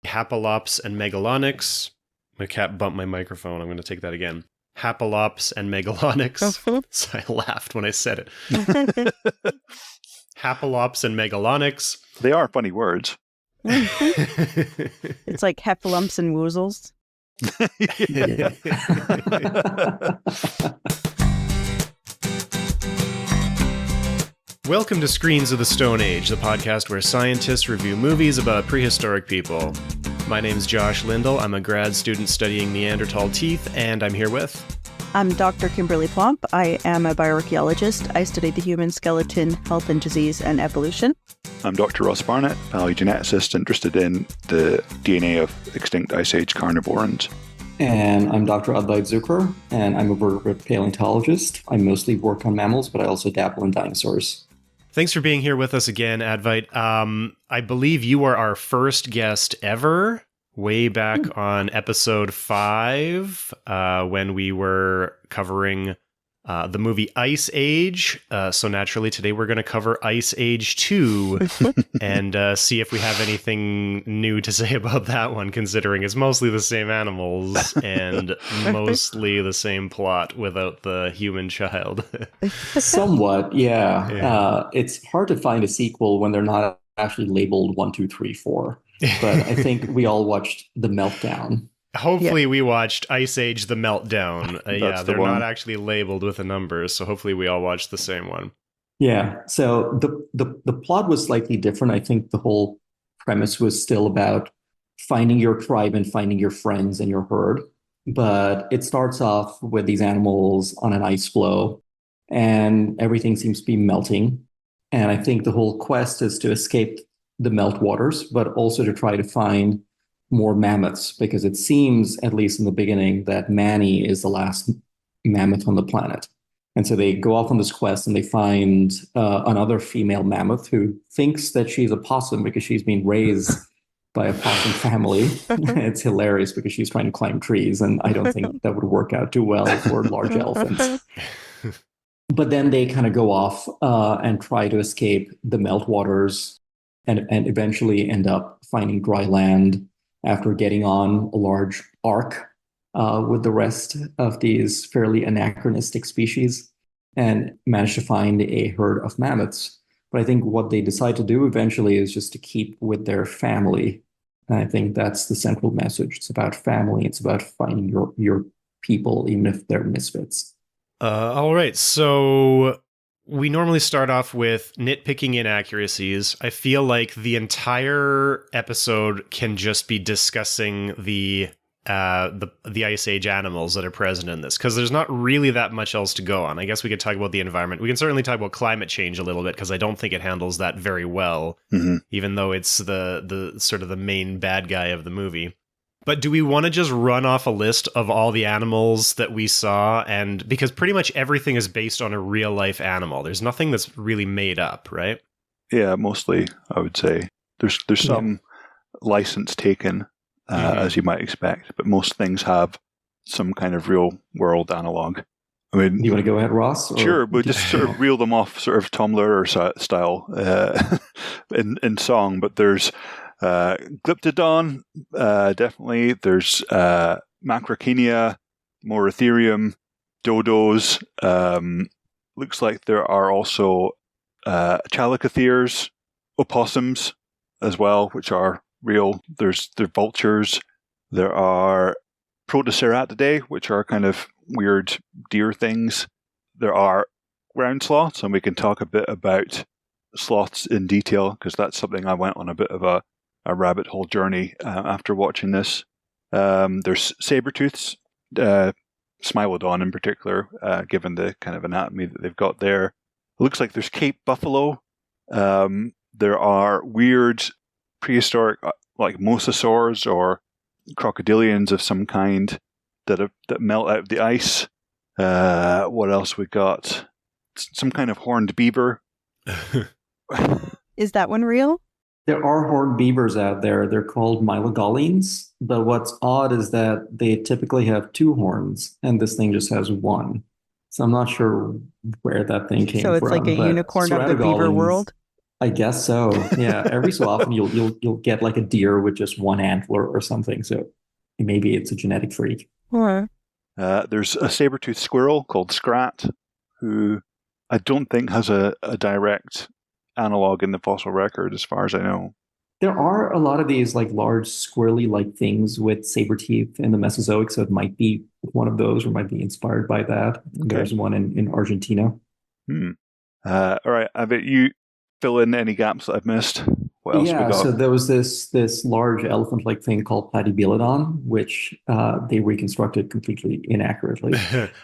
Hapalops and Megalonyx. My cat bumped my microphone. I'm going to take that again. Hapalops and Megalonyx. So I laughed when I said it. Hapalops and Megalonyx. They are funny words. It's like heffalumps and woozles. Welcome to Screens of the Stone Age, the podcast where scientists review movies about prehistoric people. My name's Josh Lindell. I'm a grad student studying Neanderthal teeth, and I'm here with... I'm Dr. Kimberly Plomp. I am a bioarchaeologist. I study the human skeleton, health and disease, and evolution. I'm Dr. Ross Barnett, paleogeneticist interested in the DNA of extinct Ice Age carnivorans. And I'm Dr. Advait Jukar, and I'm a vertebrate paleontologist. I mostly work on mammals, but I also dabble in dinosaurs. Thanks for being here with us again, Advait. I believe you were our first guest ever, way back on episode 5, when we were covering the movie Ice Age. So naturally, today we're going to cover Ice Age 2 and see if we have anything new to say about that one, considering it's mostly the same animals and mostly the same plot without the human child. Somewhat, yeah. It's hard to find a sequel when they're not actually labeled 1, 2, 3, 4. But I think we all watched The Meltdown. Hopefully we watched Ice Age The Meltdown. Yeah, they're not actually labeled with a number, so hopefully we all watched the same one. Yeah, so the plot was slightly different. I think the whole premise was still about finding your tribe and finding your friends and your herd. But it starts off with these animals on an ice floe, and everything seems to be melting. And I think the whole quest is to escape the meltwaters, but also to try to find more mammoths, because it seems, at least in the beginning, that Manny is the last mammoth on the planet. And so they go off on this quest and they find another female mammoth who thinks that she's a possum because she's been raised by a possum family. It's hilarious because she's trying to climb trees, and I don't think that would work out too well for large elephants. But then they kind of go off and try to escape the meltwaters and eventually end up finding dry land after getting on a large ark with the rest of these fairly anachronistic species, and manage to find a herd of mammoths. But I think what they decide to do eventually is just to keep with their family. And I think that's the central message. It's about family. It's about finding your people, even if they're misfits. All right, so we normally start off with nitpicking inaccuracies. I feel like the entire episode can just be discussing the Ice Age animals that are present in this, because there's not really that much else to go on. I guess we could talk about the environment. We can certainly talk about climate change a little bit, because I don't think it handles that very well, even though it's the sort of the main bad guy of the movie. But do we want to just run off a list of all the animals that we saw? And because pretty much everything is based on a real life animal. There's nothing that's really made up, right? Yeah, mostly, I would say. There's some license taken, as you might expect, but most things have some kind of real world analog. I mean, you want to go ahead, Ross? Sure, but just sort of reel them off, sort of Tom Lehrer style in song. But there's Glyptodon, definitely. There's Macrauchenia, Moratherium, dodos. Looks like there are also chalicotheres, opossums as well, which are real. There's vultures. There are Protoceratidae, which are kind of weird deer things. There are ground sloths, and we can talk a bit about sloths in detail, because that's something I went on a bit of a rabbit hole journey after watching this. There's saber-tooths, Smilodon in particular, given the kind of anatomy that they've got there. It looks like there's Cape buffalo. There are weird prehistoric, like mosasaurs or crocodilians of some kind that melt out of the ice. What else we got? Some kind of horned beaver. Is that one real? There are horned beavers out there. They're called Mylogolines. But what's odd is that they typically have 2 horns, and this thing just has 1. So I'm not sure where that thing came from. So it's like a unicorn of the beaver world? I guess so. Yeah, every so often you'll get like a deer with just one antler or something. So maybe it's a genetic freak. Or There's a saber-toothed squirrel called Scrat, who I don't think has a direct analog in the fossil record, as far as I know. There are a lot of these like large squirrely-like things with saber teeth in the Mesozoic, so it might be one of those or might be inspired by that. Okay. There's one in Argentina. All right, Advait, you fill in any gaps that I've missed. What else we Yeah, got? so there was this large elephant-like thing called Platybilodon, which they reconstructed completely inaccurately.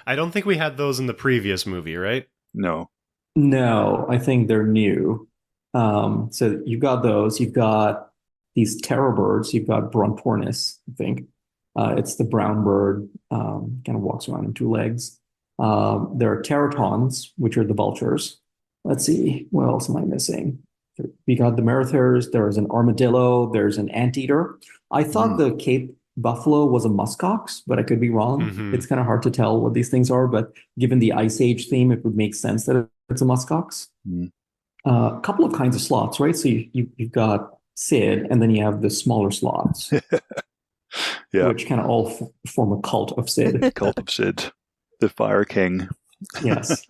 I don't think we had those in the previous movie, right? No. No, I think they're new. So you've got those. You've got these terror birds. You've got Brontornis, I think. It's the brown bird, kind of walks around on two legs. There are teratons, which are the vultures. Let's see, what else am I missing? We got the merithers. There's an armadillo. There's an anteater. I thought the Cape buffalo was a muskox, but I could be wrong. Mhm. It's kind of hard to tell what these things are, but given the Ice Age theme, it would make sense that it's a muskox. A couple of kinds of sloths, right? So you've got Sid, and then you have the smaller sloths, Yeah, which kind of all form a cult of Sid. Cult of Sid, the Fire King. Yes.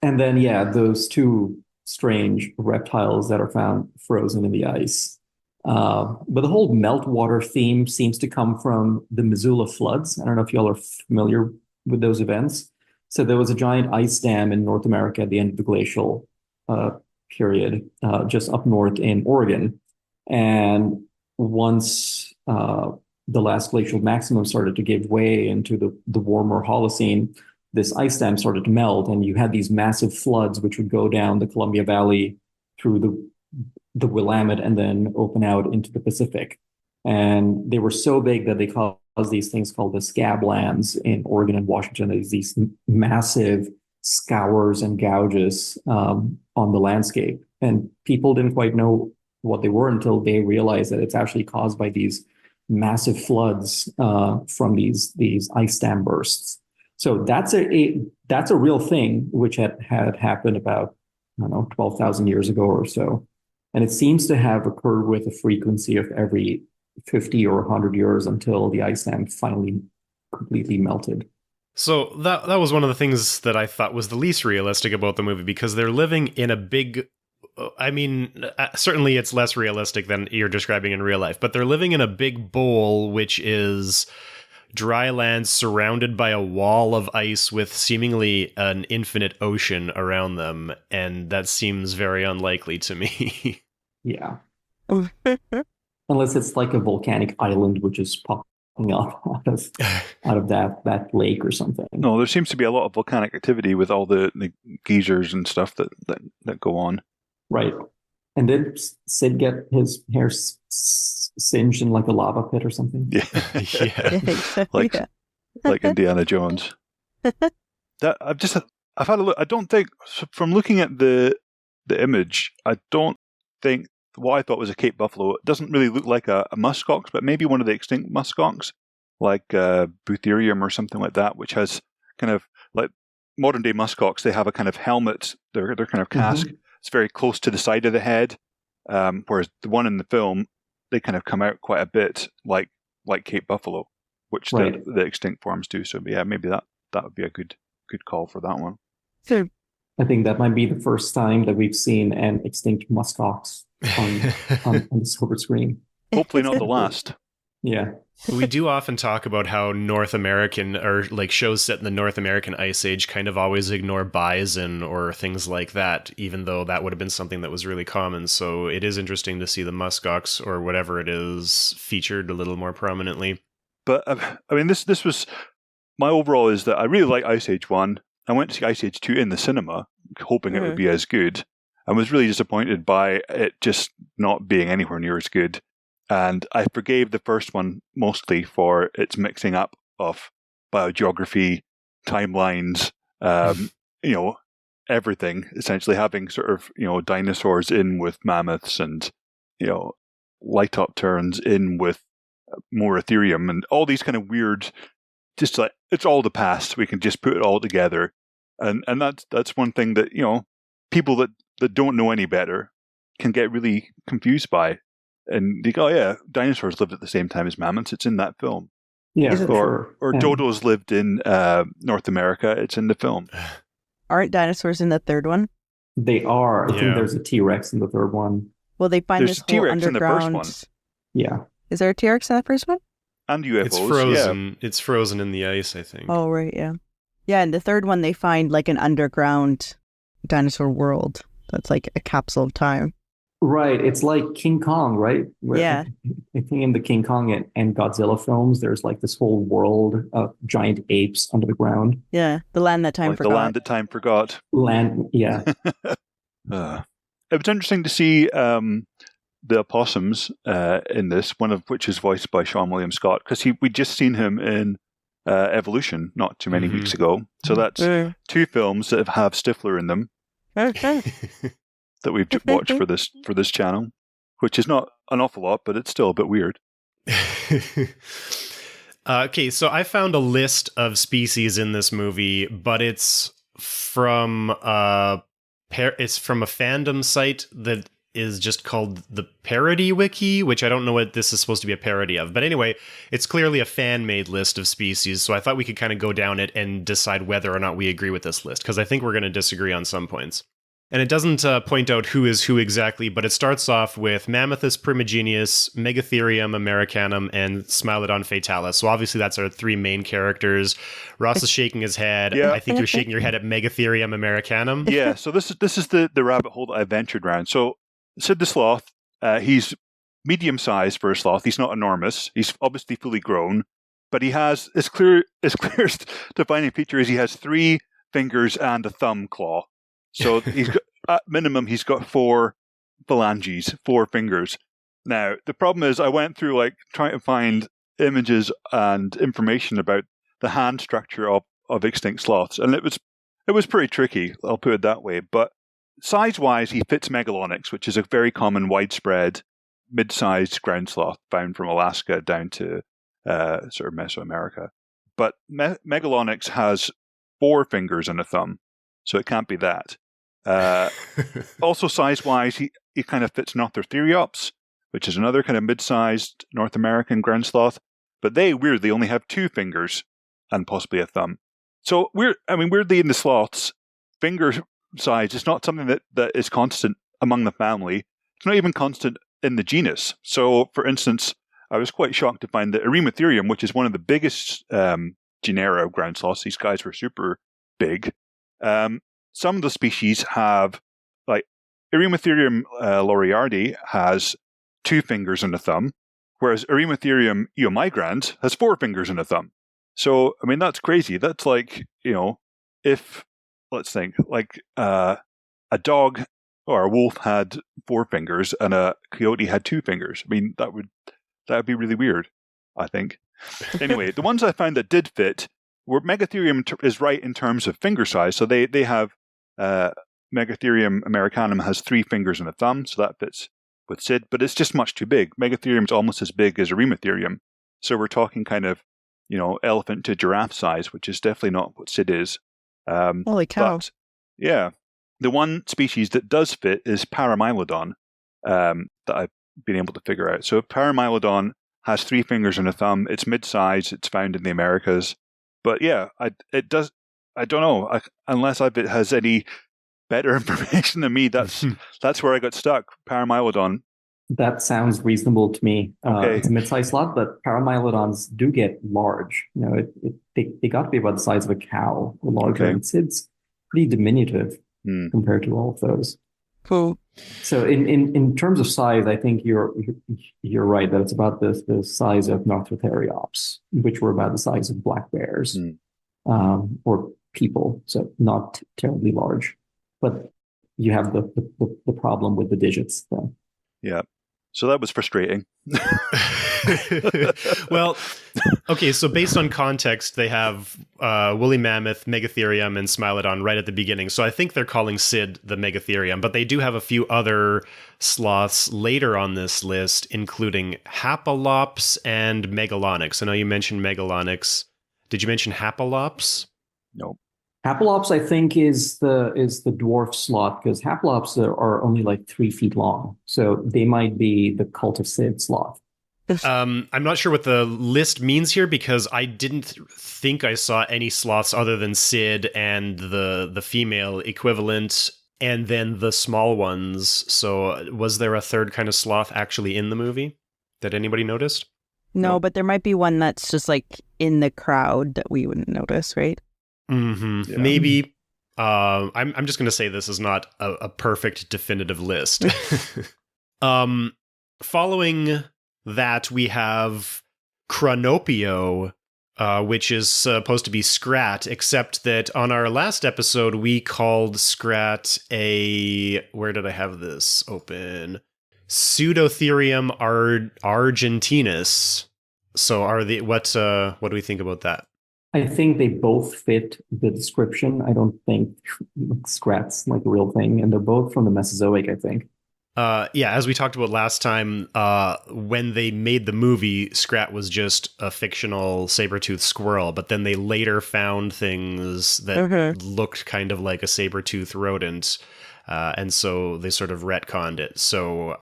And then, yeah, those two strange reptiles that are found frozen in the ice. But the whole meltwater theme seems to come from the Missoula floods. I don't know if y'all are familiar with those events. So there was a giant ice dam in North America at the end of the glacial period, just up north in Oregon. And once the last glacial maximum started to give way into the warmer Holocene, this ice dam started to melt, and you had these massive floods which would go down the Columbia Valley through the Willamette and then open out into the Pacific. And they were so big that they caused these things called the scablands in Oregon and Washington. These massive scours and gouges on the landscape. And people didn't quite know what they were until they realized that it's actually caused by these massive floods from these ice dam bursts. So that's a real thing, which had happened about, I don't know, 12,000 years ago or so. And it seems to have occurred with a frequency of every 50 or 100 years until the ice dam finally completely melted. So that was one of the things that I thought was the least realistic about the movie, because they're living in a big... I mean, certainly it's less realistic than you're describing in real life, but they're living in a big bowl, which is dry land surrounded by a wall of ice with seemingly an infinite ocean around them, and that seems very unlikely to me. Yeah. Unless it's like a volcanic island which is popping up out of that lake or something. No, there seems to be a lot of volcanic activity with all the geysers and stuff that go on. Right. And did Sid get his hair singed in like a lava pit or something? Yeah, Yeah. like Indiana Jones. I've had a look. I don't think, from looking at the image, I don't think what I thought was a Cape buffalo. It doesn't really look like a muskox, but maybe one of the extinct muskox, like Butherium or something like that, which has kind of like modern day muskox. They have a kind of helmet. Their kind of casque. It's very close to the side of the head, whereas the one in the film, they kind of come out quite a bit like Cape buffalo, which the extinct forms do. So yeah, maybe that would be a good call for that one. So I think that might be the first time that we've seen an extinct muskox on the silver screen. Hopefully not the last. Yeah. We do often talk about how North American, or like shows set in the North American Ice Age, kind of always ignore bison or things like that, even though that would have been something that was really common. So it is interesting to see the muskox, or whatever it is, featured a little more prominently. But I mean, this was my overall is that I really like Ice Age 1. I went to see Ice Age 2 in the cinema, hoping it would be as good. I was really disappointed by it just not being anywhere near as good. And I forgave the first one mostly for its mixing up of biogeography, timelines, everything, essentially having sort of, dinosaurs in with mammoths and, light up turns in with more Ethereum and all these kind of weird, just like, it's all the past. We can just put it all together. And that's one thing that, people that don't know any better can get really confused by. And they go, oh, yeah, dinosaurs lived at the same time as mammoths. It's in that film. Yeah, Or dodos lived in North America. It's in the film. Aren't dinosaurs in the third one? They are. I Yeah. think there's a T-Rex in the third one. Well, they find There's this whole T-Rex in the first underground. one. Yeah. Is there a T-Rex in the first one? And UFOs. It's frozen. Yeah. It's frozen in the ice, I think. Oh, right, yeah. Yeah, in the third one, they find like an underground dinosaur world that's like a capsule of time. Right. It's like King Kong, right? Yeah. I think in the King Kong and Godzilla films, there's like this whole world of giant apes under the ground. Yeah, the land that time like forgot. the land that time forgot. Yeah. It was interesting to see the opossums in this, one of which is voiced by Sean William Scott, because we'd just seen him in Evolution not too many weeks ago. So that's two films that have Stifler in them that we've watched for this channel, which is not an awful lot, but it's still a bit weird. Okay, so I found a list of species in this movie, but it's from a fandom site that is just called the Parody Wiki, which I don't know what this is supposed to be a parody of. But anyway, it's clearly a fan-made list of species, so I thought we could kind of go down it and decide whether or not we agree with this list, because I think we're going to disagree on some points. And it doesn't point out who is who exactly, but it starts off with Mammuthus primigenius, Megatherium americanum, and Smilodon fatalis. So obviously that's our three main characters. Ross is shaking his head. Yeah. I think you're shaking your head at Megatherium americanum. Yeah, so this is the rabbit hole that I ventured around. So Sid the Sloth, he's medium-sized for a sloth. He's not enormous. He's obviously fully grown, but he has, as clearest defining feature is he has 3 fingers and a thumb claw. So he's got, at minimum, he's got 4 phalanges, 4 fingers. Now, the problem is I went through trying to find images and information about the hand structure of extinct sloths, and it was pretty tricky, I'll put it that way. But size-wise, he fits Megalonyx, which is a very common, widespread, mid-sized ground sloth found from Alaska down to sort of Mesoamerica. But Megalonyx has 4 fingers and a thumb, so it can't be that. Also, size-wise, he kind of fits Nothrotheriops, which is another kind of mid-sized North American ground sloth. But they, weirdly, only have 2 fingers and possibly a thumb. So, weirdly in the sloths, finger size is not something that is constant among the family. It's not even constant in the genus. So, for instance, I was quite shocked to find that Eremotherium, which is one of the biggest genera of ground sloths, these guys were super big. Some of the species have, like Eremotherium loriardi has 2 fingers and a thumb, whereas Eremotherium eomigrans has 4 fingers and a thumb. So, that's crazy. That's like, if, let's think, a dog or a wolf had 4 fingers and a coyote had 2 fingers. That would be really weird, I think. Anyway, the ones I found that did fit were Megatherium is right in terms of finger size. So they have Megatherium americanum has 3 fingers and a thumb, so that fits with Sid, but it's just much too big. Megatherium is almost as big as Eremotherium. So we're talking kind of, elephant to giraffe size, which is definitely not what Sid is. Holy cow. But, yeah. The one species that does fit is Paramylodon, that I've been able to figure out. So Paramylodon has 3 fingers and a thumb. It's mid-size. It's found in the Americas. But yeah, it does. I don't know. Unless it has any better information than me, that's where I got stuck. Paramylodon. That sounds reasonable to me. Okay. It's a mid-sized sloth, but paramylodons do get large. They got to be about the size of a cow or larger. Okay. It's pretty diminutive compared to all of those. Cool. So in terms of size, I think you're right that it's about the size of Nothrotheriops, which were about the size of black bears or people. So not terribly large, but you have the problem with the digits then. Yeah. So that was frustrating. Well, okay, so based on context, they have woolly mammoth, Megatherium, and Smilodon right at the beginning. So I think they're calling Sid the Megatherium, but they do have a few other sloths later on this list, including Hapalops and Megalonyx. I know you mentioned Megalonyx. Did you mention Hapalops? No. Haplops, I think, is the dwarf sloth because haplops are only like 3 feet long, so they might be the cult of Sid sloth. I'm not sure what the list means here because I didn't think I saw any sloths other than Sid and the female equivalent, and then the small ones. So was there a third kind of sloth actually in the movie that anybody noticed? No, but there might be one that's just like in the crowd that we wouldn't notice, right? Mm-hmm. Yeah. Maybe. I'm just going to say this is not a perfect definitive list. Following that, we have Chronopio, which is supposed to be Scrat, except that on our last episode, we called Scrat where did I have this open? Pseudotherium argentinus. So what do we think about that? I think they both fit the description. I don't think Scrat's like a real thing, and they're both from the Mesozoic, I think. Yeah, as we talked about last time, when they made the movie, Scrat was just a fictional saber-toothed squirrel, but then they later found things that looked kind of like a saber-toothed rodent, and so they sort of retconned it. So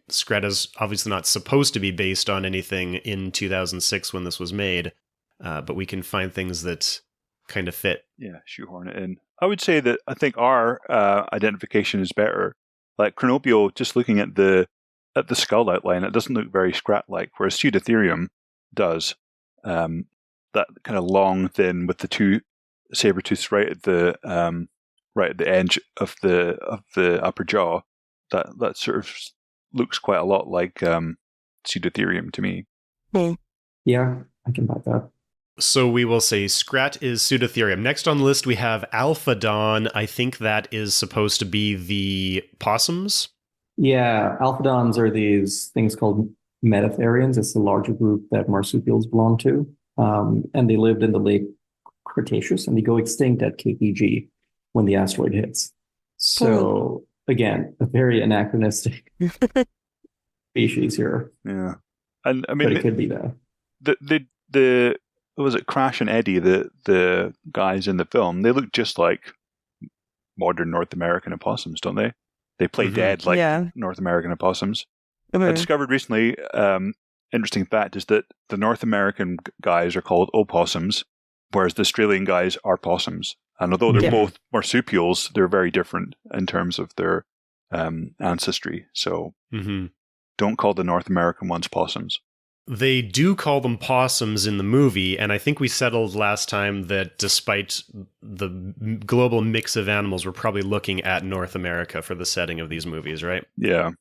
Scrat is obviously not supposed to be based on anything in 2006 when this was made, but we can find things that kind of fit. Yeah, shoehorn it in. I would say that I think our identification is better. Like Chronopio, just looking at the skull outline, it doesn't look very Scrat-like, whereas Pseudotherium does. That kind of long, thin, with the two saber tooths right at the edge of the upper jaw. That sort of looks quite a lot like Pseudotherium to me. Yeah, I can buy that. So we will say Scrat is Pseudotherium. Next on the list, we have Alphadon. I think that is supposed to be the possums. Yeah, alphadons are these things called metatherians. It's a larger group that marsupials belong to. And they lived in the late Cretaceous, and they go extinct at KPG when the asteroid hits. So, again, a very anachronistic species here. Yeah. And I mean, but it could be that. The was it Crash and Eddie, the guys in the film, they look just like modern North American opossums, don't they? They play dead like North American opossums. I discovered recently, interesting fact is that the North American guys are called opossums, whereas the Australian guys are possums. And although they're both marsupials, they're very different in terms of their ancestry. So don't call the North American ones possums. They do call them possums in the movie, and I think we settled last time that despite the global mix of animals, we're probably looking at North America for the setting of these movies, right? Yeah.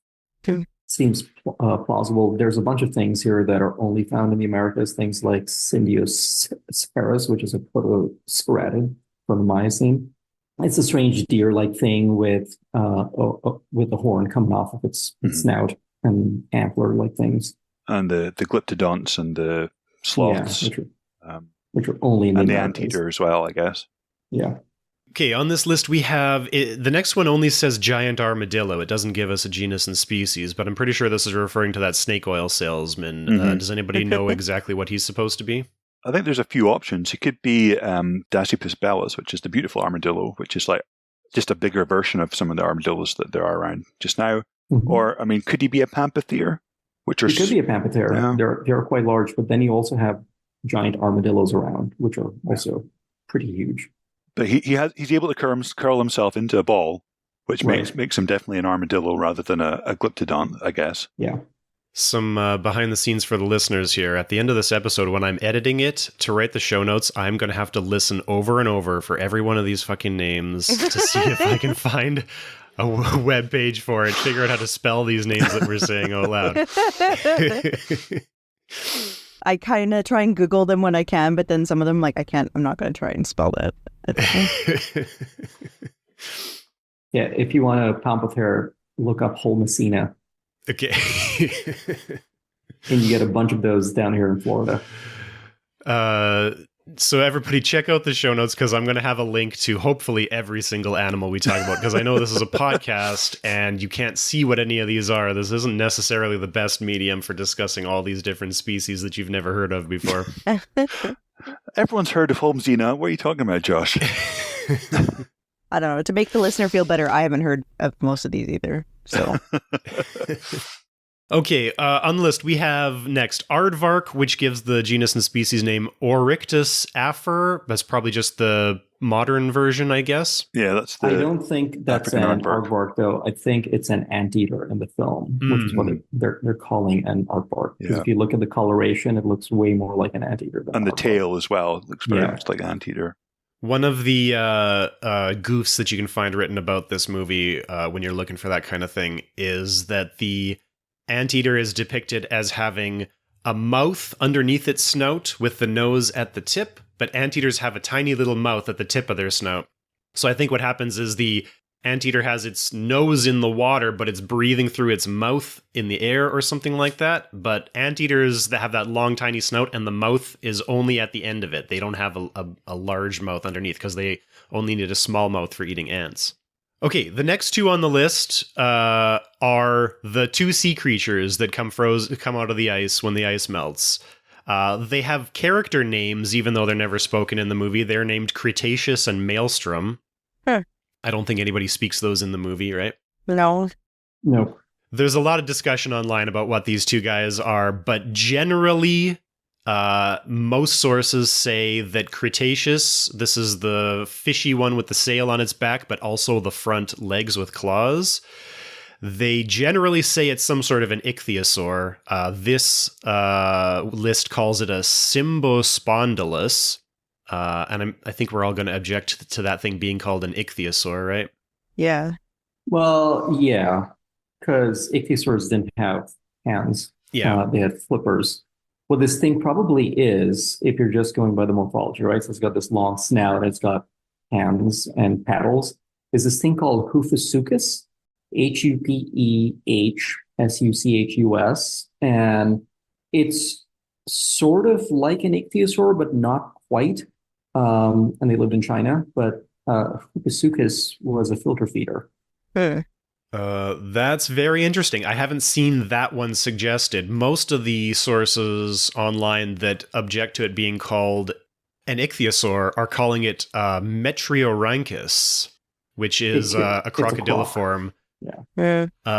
Seems plausible. There's a bunch of things here that are only found in the Americas, things like Symbiospherus, which is a proto-scaratid from the Miocene. It's a strange deer-like thing with the horn coming off of its snout and antler-like things. And the glyptodonts and the sloths. Yeah, which are only in the Americas. Anteater as well, I guess. Yeah. Okay, on this list we have, the next one only says giant armadillo. It doesn't give us a genus and species, but I'm pretty sure this is referring to that snake oil salesman. Does anybody know exactly what he's supposed to be? I think there's a few options. He could be Dasypus bellus, which is the beautiful armadillo, which is like just a bigger version of some of the armadillos that there are around just now. Or, I mean, could he be a pamphithere? It could be a pamphithere. Yeah. They're quite large, but then you also have giant armadillos around, which are also pretty huge. But he's able to curl himself into a ball, which makes him definitely an armadillo rather than a glyptodont, I guess. Yeah. Some behind the scenes for the listeners here. At the end of this episode, when I'm editing it to write the show notes, I'm going to have to listen over and over for every one of these fucking names to see if I can find a web page for it, figure out how to spell these names that we're saying out loud. I kind of try and Google them when I can, but then some of them, like, I'm not going to try and spell that. Yeah, if you want a pamphithere, look up Holmesina. Okay. And you get a bunch of those down here in Florida. So everybody check out the show notes because I'm going to have a link to hopefully every single animal we talk about, because I know this is a podcast and you can't see what any of these are. This isn't necessarily the best medium for discussing all these different species that you've never heard of before. Everyone's heard of Holmesina. What are you talking about, Josh? I don't know. To make the listener feel better, I haven't heard of most of these either. So Okay, on the list we have next aardvark, which gives the genus and species name Oryctus afer. That's probably just the modern version, I guess. Yeah, that's the I don't think that's African an aardvark. aardvark, though. I think it's an anteater in the film, which is what they're calling an aardvark. Because Yeah. if you look at the coloration, it looks way more like an anteater than And the aardvark. tail as well. It looks very Yeah. much like anteater. One of the goofs that you can find written about this movie when you're looking for that kind of thing is that the anteater is depicted as having a mouth underneath its snout with the nose at the tip, but anteaters have a tiny little mouth at the tip of their snout. So I think what happens is the anteater has its nose in the water, but it's breathing through its mouth in the air or something like that. But anteaters that have that long, tiny snout and the mouth is only at the end of it. They don't have a large mouth underneath because they only need a small mouth for eating ants. Okay, the next two on the list are the two sea creatures that come out of the ice when the ice melts. They have character names, even though they're never spoken in the movie. They're named Cretaceous and Maelstrom. Huh. I don't think anybody speaks those in the movie, right? no. No. There's a lot of discussion online about what these two guys are, but generally, most sources say that Cretaceous, this is the fishy one with the sail on its back, but also the front legs with claws. They generally say it's some sort of an ichthyosaur. This list calls it a Symbospondylus. And I think we're all going to object to that thing being called an ichthyosaur, right? Yeah. Well, yeah, because ichthyosaurs didn't have hands. Yeah. They had flippers. What this thing probably is, if you're just going by the morphology, right? So it's got this long snout, it's got hands and paddles. Is this thing called Huphosuchus, Huphosuchus, and it's sort of like an ichthyosaur, but not quite. And they lived in China, but Huphosuchus was a filter feeder. Huh. That's very interesting. I haven't seen that one suggested. Most of the sources online that object to it being called an ichthyosaur are calling it Metriorhynchus, which is a crocodiliform. Yeah.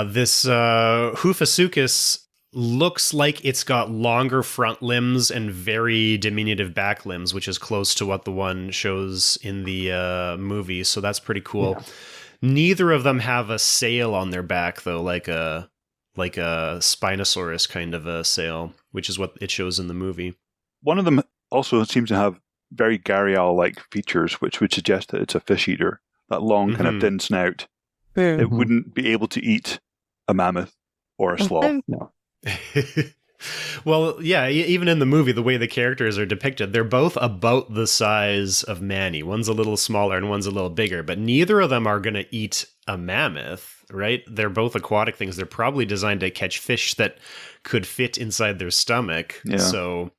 This Huphosuchus looks like it's got longer front limbs and very diminutive back limbs, which is close to what the one shows in the movie. So that's pretty cool. Yeah. Neither of them have a sail on their back, though, like a Spinosaurus kind of a sail, which is what it shows in the movie. One of them also seems to have very gharial-like features, which would suggest that it's a fish eater. That long kind of thin snout. It wouldn't be able to eat a mammoth or a sloth. No. Well, yeah, even in the movie, the way the characters are depicted, they're both about the size of Manny. One's a little smaller and one's a little bigger, but neither of them are going to eat a mammoth, right? They're both aquatic things. They're probably designed to catch fish that could fit inside their stomach. Yeah. So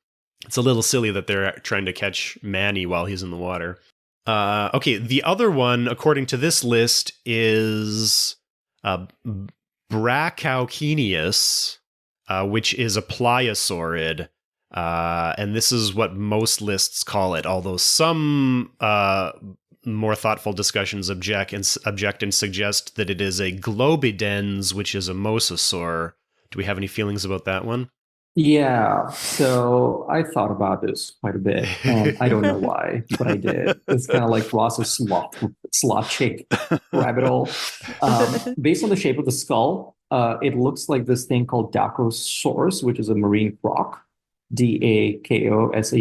it's a little silly that they're trying to catch Manny while he's in the water. Okay, the other one, according to this list, is Brachauchenius, which is a pliosaurid. And this is what most lists call it, although some more thoughtful discussions object and suggest that it is a globidens, which is a mosasaur. Do we have any feelings about that one? Yeah, so I thought about this quite a bit, and I don't know why, but I did. It's kind of like Ross's sloth-shaped rabbit hole. Based on the shape of the skull, it looks like this thing called Dacosaurus, which is a marine croc, Dakosaurus.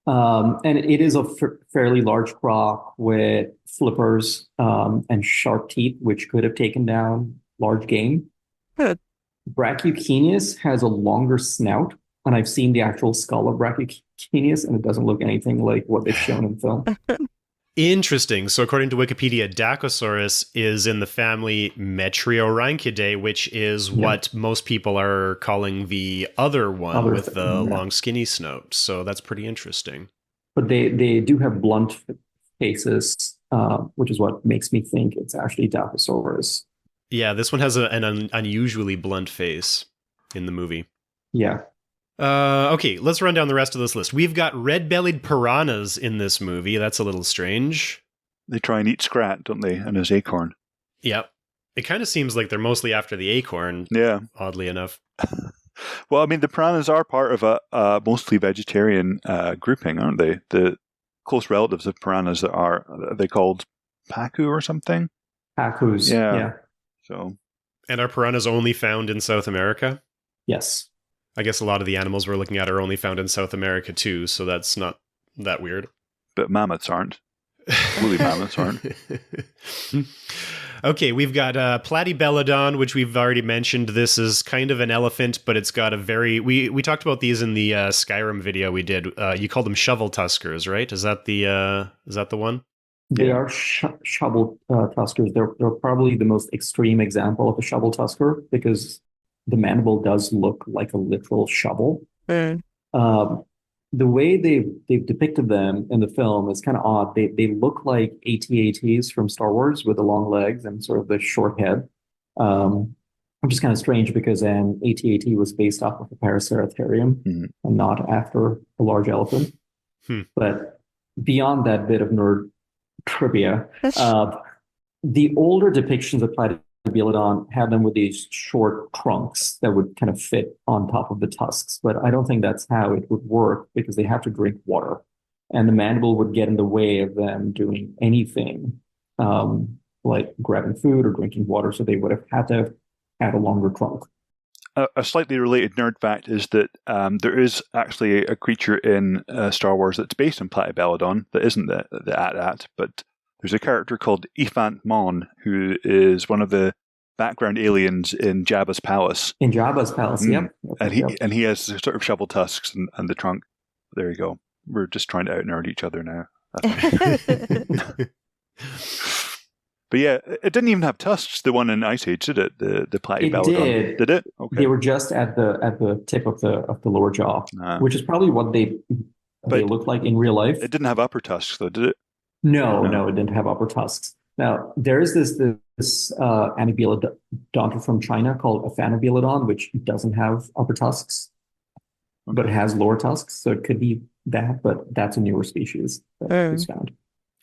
And it is a fairly large croc with flippers and sharp teeth, which could have taken down large game. Good. Brachiochenius has a longer snout, and I've seen the actual skull of Brachiochenius, and it doesn't look anything like what they've shown in film. Interesting. So according to Wikipedia, Dacosaurus is in the family Metriorhynchidae, which is what most people are calling the other one with the long skinny snout. So that's pretty interesting. But they do have blunt faces, which is what makes me think it's actually Dacosaurus. Yeah, this one has an unusually blunt face in the movie. Yeah. Okay, let's run down the rest of this list. We've got red-bellied piranhas in this movie. That's a little strange. They try and eat Scrat, don't they? And his acorn. Yep. It kind of seems like they're mostly after the acorn, Yeah. oddly enough. Well, I mean, the piranhas are part of a mostly vegetarian grouping, aren't they? The close relatives of piranhas are they called pacu or something? Pacus. Yeah. Yeah. So. And are piranhas only found in South America? Yes. I guess a lot of the animals we're looking at are only found in South America too, so that's not that weird. But mammoths aren't. Woolly mammoths aren't. Okay, we've got Platybelodon, which we've already mentioned. This is kind of an elephant, but it's got a very... We talked about these in the Skyrim video we did. You called them shovel tuskers, right? Is that the one? They are shovel tuskers. They're probably the most extreme example of a shovel tusker because the mandible does look like a literal shovel. The way they've depicted them in the film is kind of odd. They look like AT-ATs from Star Wars with the long legs and sort of the short head, which is kind of strange because an AT-AT was based off of a Paraceratherium and not after a large elephant. But beyond that bit of nerd trivia, the older depictions of Platybelodon had them with these short trunks that would kind of fit on top of the tusks. But I don't think that's how it would work because they have to drink water. And the mandible would get in the way of them doing anything like grabbing food or drinking water. So they would have had to have had a longer trunk. A slightly related nerd fact is that there is actually a creature in Star Wars that's based on Platybelodon that isn't the AT-AT, but there's a character called Ifant Mon, who is one of the background aliens in Jabba's palace. In Jabba's palace, yep. And he has sort of shovel tusks and the trunk. There you go. We're just trying to out-nerd each other now. But yeah, it didn't even have tusks, the one in Ice Age, did it? The Platybelodon. Did it? Okay. They were just at the tip of the lower jaw, which is probably what they look like in real life. It didn't have upper tusks, though, did it? No, it didn't have upper tusks. Now, there is this Amebelodonta from China called Aphanobelodon, which doesn't have upper tusks, but it has lower tusks. So it could be that, but that's a newer species that was found.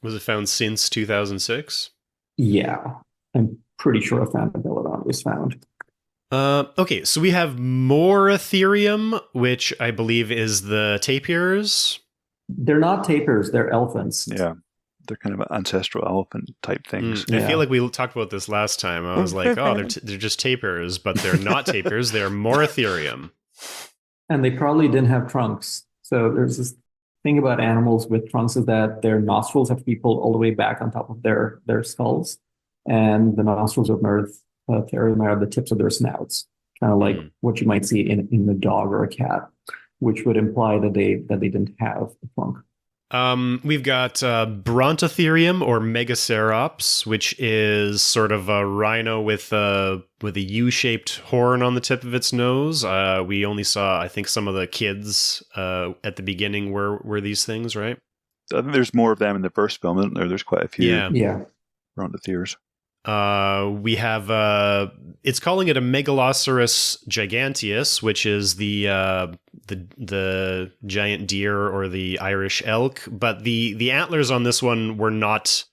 Was it found since 2006? Yeah, I'm pretty sure Aphanobelodon was found. Okay, so we have Moratherium, which I believe is the tapirs. They're not tapirs, they're elephants. Yeah. They're kind of ancestral elephant type things. I feel like we talked about this last time. I was like, oh, they're just tapirs, but they're not tapirs. They're Moratherium. And they probably didn't have trunks. So there's this thing about animals with trunks is that their nostrils have to be pulled all the way back on top of their skulls. And the nostrils of Moratherium are the tips of their snouts, kind of like what you might see in a dog or a cat, which would imply that they didn't have a trunk. We've got Brontotherium or Megacerops, which is sort of a rhino with a U-shaped horn on the tip of its nose. We only saw, I think, some of the kids at the beginning were these things, right? I think there's more of them in the first film, isn't there? There's quite a few. Yeah. Brontotheres. We have it's calling it a Megaloceros giganteus, which is the giant deer or the Irish elk, but the antlers on this one were not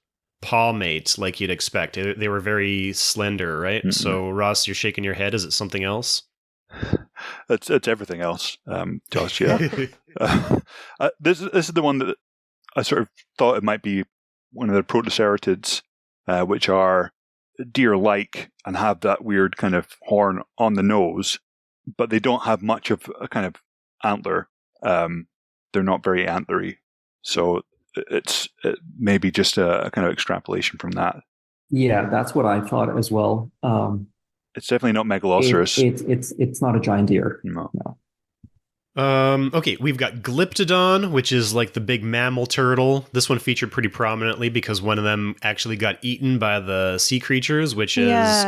palmate like you'd expect. They were very slender, right? Mm-hmm. So Ross, you're shaking your head. Is it something else? It's everything else, Josh. Yeah. This is the one that I sort of thought it might be one of the protoceratids, which are deer-like and have that weird kind of horn on the nose, but they don't have much of a kind of antler. They're not very antlery, so it may be just a kind of extrapolation from that. Yeah, that's what I thought as well. It's definitely not Megaloceros. It's not a giant deer. No. Okay, we've got Glyptodon, which is like the big mammal turtle. This one featured pretty prominently because one of them actually got eaten by the sea creatures, which is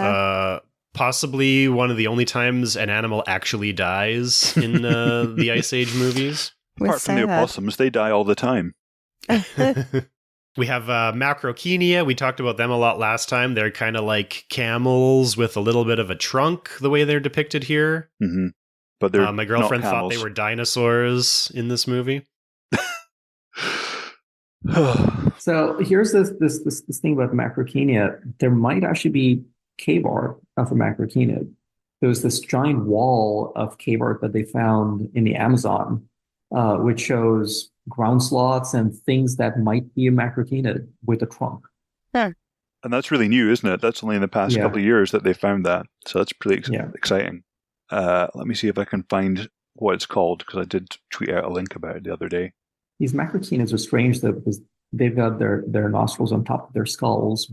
possibly one of the only times an animal actually dies in the Ice Age movies. Apart from the opossums, they die all the time. We have Macrokenia. We talked about them a lot last time. They're kind of like camels with a little bit of a trunk, the way they're depicted here. Mm-hmm. but they're my girlfriend not thought they camels. were dinosaurs in this movie. So here's this thing about macrocenia. There might actually be cave art of a macrocenid. There was this giant wall of cave art that they found in the Amazon, which shows ground sloths and things that might be a macrocenid with a trunk. And that's really new, isn't it? That's only in the past couple of years that they found that. So that's pretty exciting. Let me see if I can find what it's called, because I did tweet out a link about it the other day. These macrocenids are strange, though, because they've got their nostrils on top of their skulls,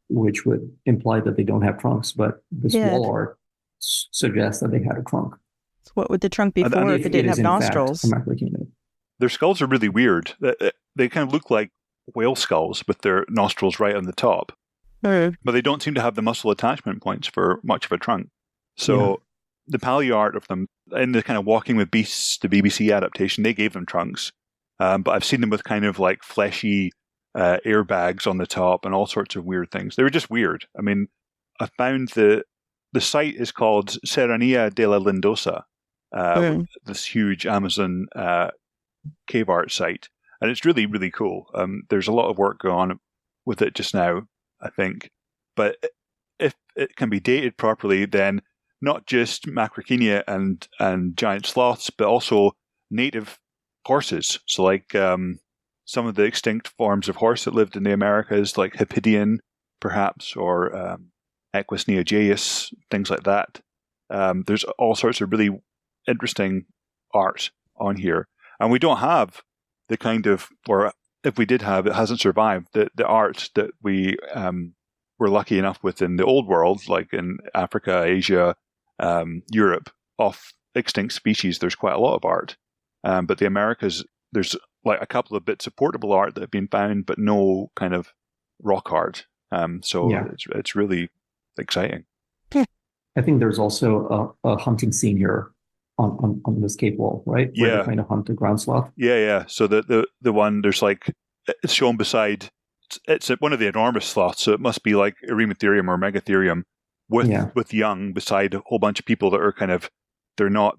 which would imply that they don't have trunks. But this wall art suggests that they had a trunk. So what would the trunk be for if it didn't have nostrils? Their skulls are really weird. They kind of look like whale skulls with their nostrils right on the top. But they don't seem to have the muscle attachment points for much of a trunk. So the paleo art of them, in the kind of Walking with Beasts, the BBC adaptation, they gave them trunks. But I've seen them with kind of like fleshy airbags on the top and all sorts of weird things. They were just weird. I mean, I found the site is called Serranía de la Lindosa, this huge Amazon cave art site. And it's really, really cool. There's a lot of work going on with it just now, I think. But if it can be dated properly, then not just macrocenia and giant sloths, but also native horses. So like some of the extinct forms of horse that lived in the Americas, like Hippidian, perhaps, or Equus neogaeus, things like that. There's all sorts of really interesting art on here. And we don't have the kind of, or if we did have, it hasn't survived, the art that we were lucky enough with in the old world, like in Africa, Asia, Europe, of extinct species. There's quite a lot of art. But the Americas, there's like a couple of bits of portable art that have been found, but no kind of rock art. It's really exciting. I think there's also a hunting scene here on this cave wall, right? Where they're trying to hunt the ground sloth. Yeah. So the one, there's like, it's shown beside, it's one of the enormous sloths, so it must be like Erymatherium or Megatherium with young beside a whole bunch of people that are kind of, they're not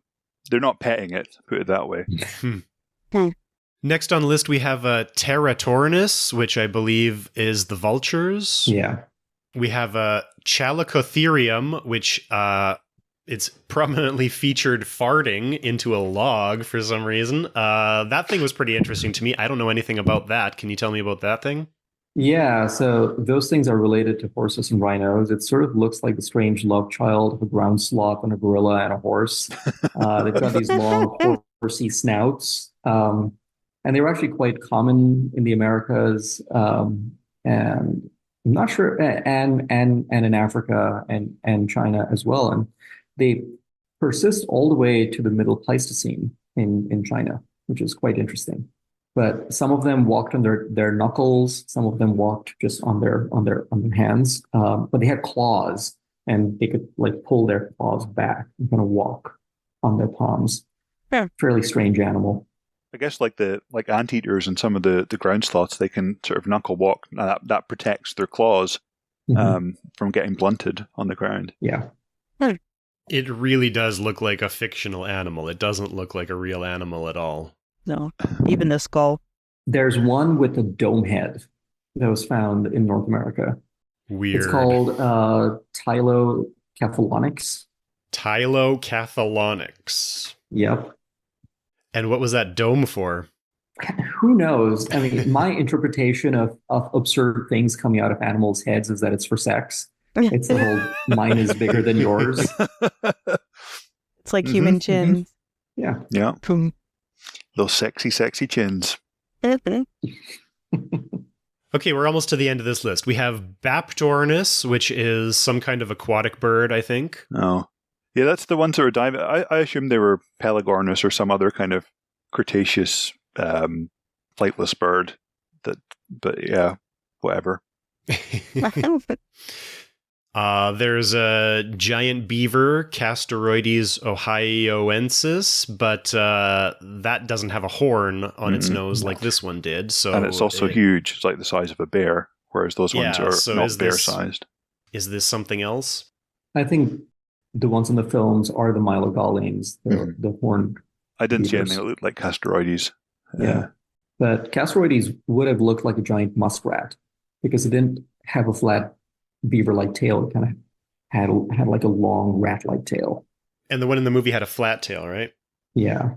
petting it, put it that way. Next on the list, we have Teratorinus, which I believe is the vultures. Yeah. We have Chalicotherium, which it's prominently featured farting into a log for some reason. That thing was pretty interesting to me. I don't know anything about that. Can you tell me about that thing? Yeah, so those things are related to horses and rhinos. It sort of looks like the strange love child of a ground sloth and a gorilla and a horse. They've got these long, horsey snouts. And they were actually quite common in the Americas, and I'm not sure, and in Africa and China as well. And they persist all the way to the Middle Pleistocene in China, which is quite interesting. But some of them walked on their knuckles. Some of them walked just on their hands. But they had claws, and they could like pull their claws back and kind of walk on their palms. Yeah. Fairly strange animal. I guess like anteaters and some of the ground sloths, they can sort of knuckle walk. That protects their claws from getting blunted on the ground. Yeah. It really does look like a fictional animal. It doesn't look like a real animal at all. No, even the skull. There's one with a dome head that was found in North America. Weird. It's called Tylocathalonyx. Tylocathalonyx. Yep. And what was that dome for? Who knows? I mean, my interpretation of absurd things coming out of animals' heads is that it's for sex. It's the whole mine is bigger than yours. It's like human chins. Yeah. Yeah. Those sexy, sexy chins. Okay, we're almost to the end of this list. We have Baptornis, which is some kind of aquatic bird, I think. Oh. Yeah, that's the ones that were diving. I assume they were Pelagornis or some other kind of Cretaceous flightless bird. But yeah, whatever. There's a giant beaver, Castoroides ohioensis, but that doesn't have a horn on its nose like this one did. So, and it's also huge. It's like the size of a bear, whereas those ones are not bear-sized. Is this something else? I think the ones in the films are the Mylogolines, the horned I didn't see beavers. anything that looked like Castoroides. Yeah. But Castoroides would have looked like a giant muskrat because it didn't have a flat beaver-like tail. It kind of had like a long rat-like tail. And the one in the movie had a flat tail, right? Yeah.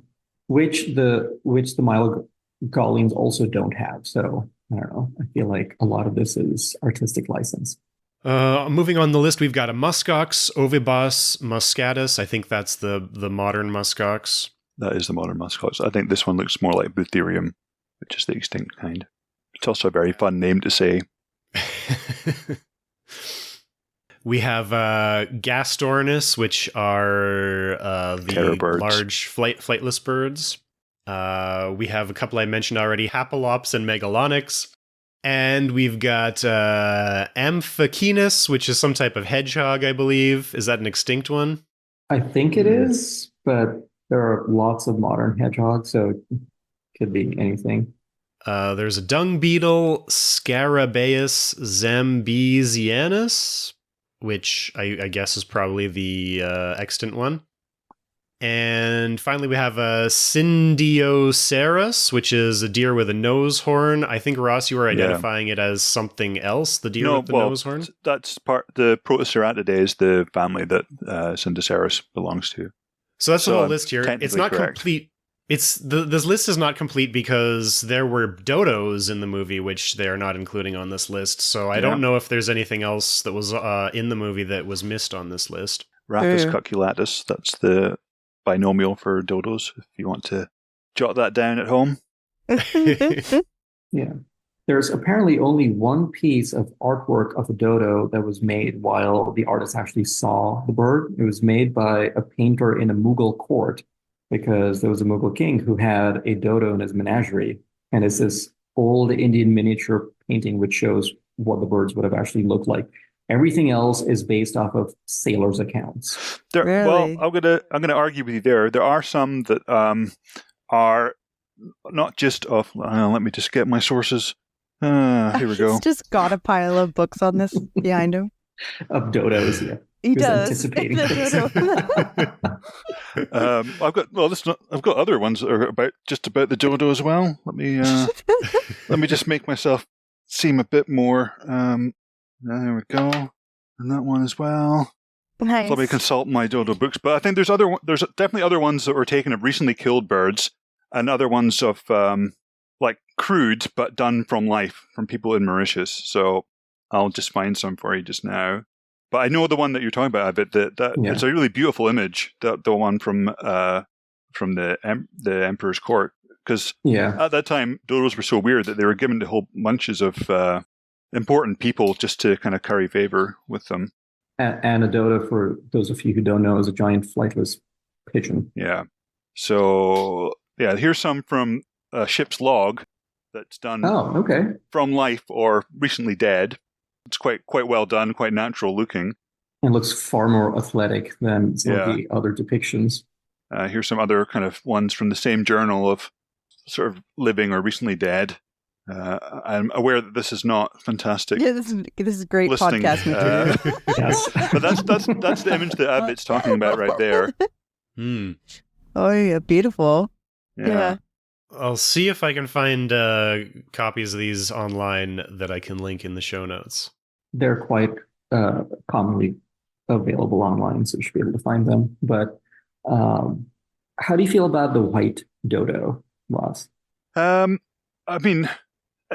Which the Mylogolines also don't have. So I don't know. I feel like a lot of this is artistic license. Moving on the list, we've got a muskox, Ovibos muscatus. I think that's the modern muskox. That is the modern muskox. I think this one looks more like Butherium, which is the extinct kind. It's also a very fun name to say. We have Gastornis, which are the large flightless birds. We have a couple I mentioned already, Hapalops and Megalonyx. And we've got Amphikinus, which is some type of hedgehog, I believe. Is that an extinct one? I think it is, but there are lots of modern hedgehogs, so it could be anything. There's a dung beetle, Scarabaeus zambizianus, which I guess is probably the extant one. And finally, we have a Syndioceras, which is a deer with a nose horn. I think, Ross, you were identifying it as something else, the deer with the nose horn? That's the Protoceratidae is the family that Syndioceras belongs to. So that's the whole list here. It's not correct. complete. This list is not complete because there were dodos in the movie, which they are not including on this list. So I don't know if there's anything else that was in the movie that was missed on this list. Raphis cuculatus, that's the binomial for dodos, if you want to jot that down at home. Yeah. There's apparently only one piece of artwork of a dodo that was made while the artist actually saw the bird. It was made by a painter in a Mughal court because there was a Mughal king who had a dodo in his menagerie. And it's this old Indian miniature painting which shows what the birds would have actually looked like. Everything else is based off of sailors' accounts. Really? Well, I'm gonna argue with you there. There are some that are not just of. Let me just get my sources. Here we go. He's just got a pile of books on this behind him. Of dodos, yeah. He does. Anticipating this. I've got other ones that are about the dodo as well. Let me just make myself seem a bit more. There we go, and that one as well. Nice. Let me consult my dodo books. But I think there's definitely other ones that were taken of recently killed birds, and other ones of like crude but done from life from people in Mauritius. So I'll just find some for you just now. But I know the one that you're talking about, Advait, that it's a really beautiful image. The one from the Emperor's court, because at that time dodos were so weird that they were given to whole bunches of important people just to kind of curry favor with them. And a dodo, for those of you who don't know, is a giant flightless pigeon. Yeah. So here's some from a ship's log that's done from life or recently dead. It's quite well done, quite natural looking. And looks far more athletic than some of the other depictions. Here's some other kind of ones from the same journal of sort of living or recently dead. I'm aware that this is not fantastic. Yeah, this is great podcast material. Yes. But that's the image that Advait's talking about right there. Oh yeah, beautiful. Yeah. I'll see if I can find copies of these online that I can link in the show notes. They're quite commonly available online, so you should be able to find them. But how do you feel about the white dodo, Ross? I mean,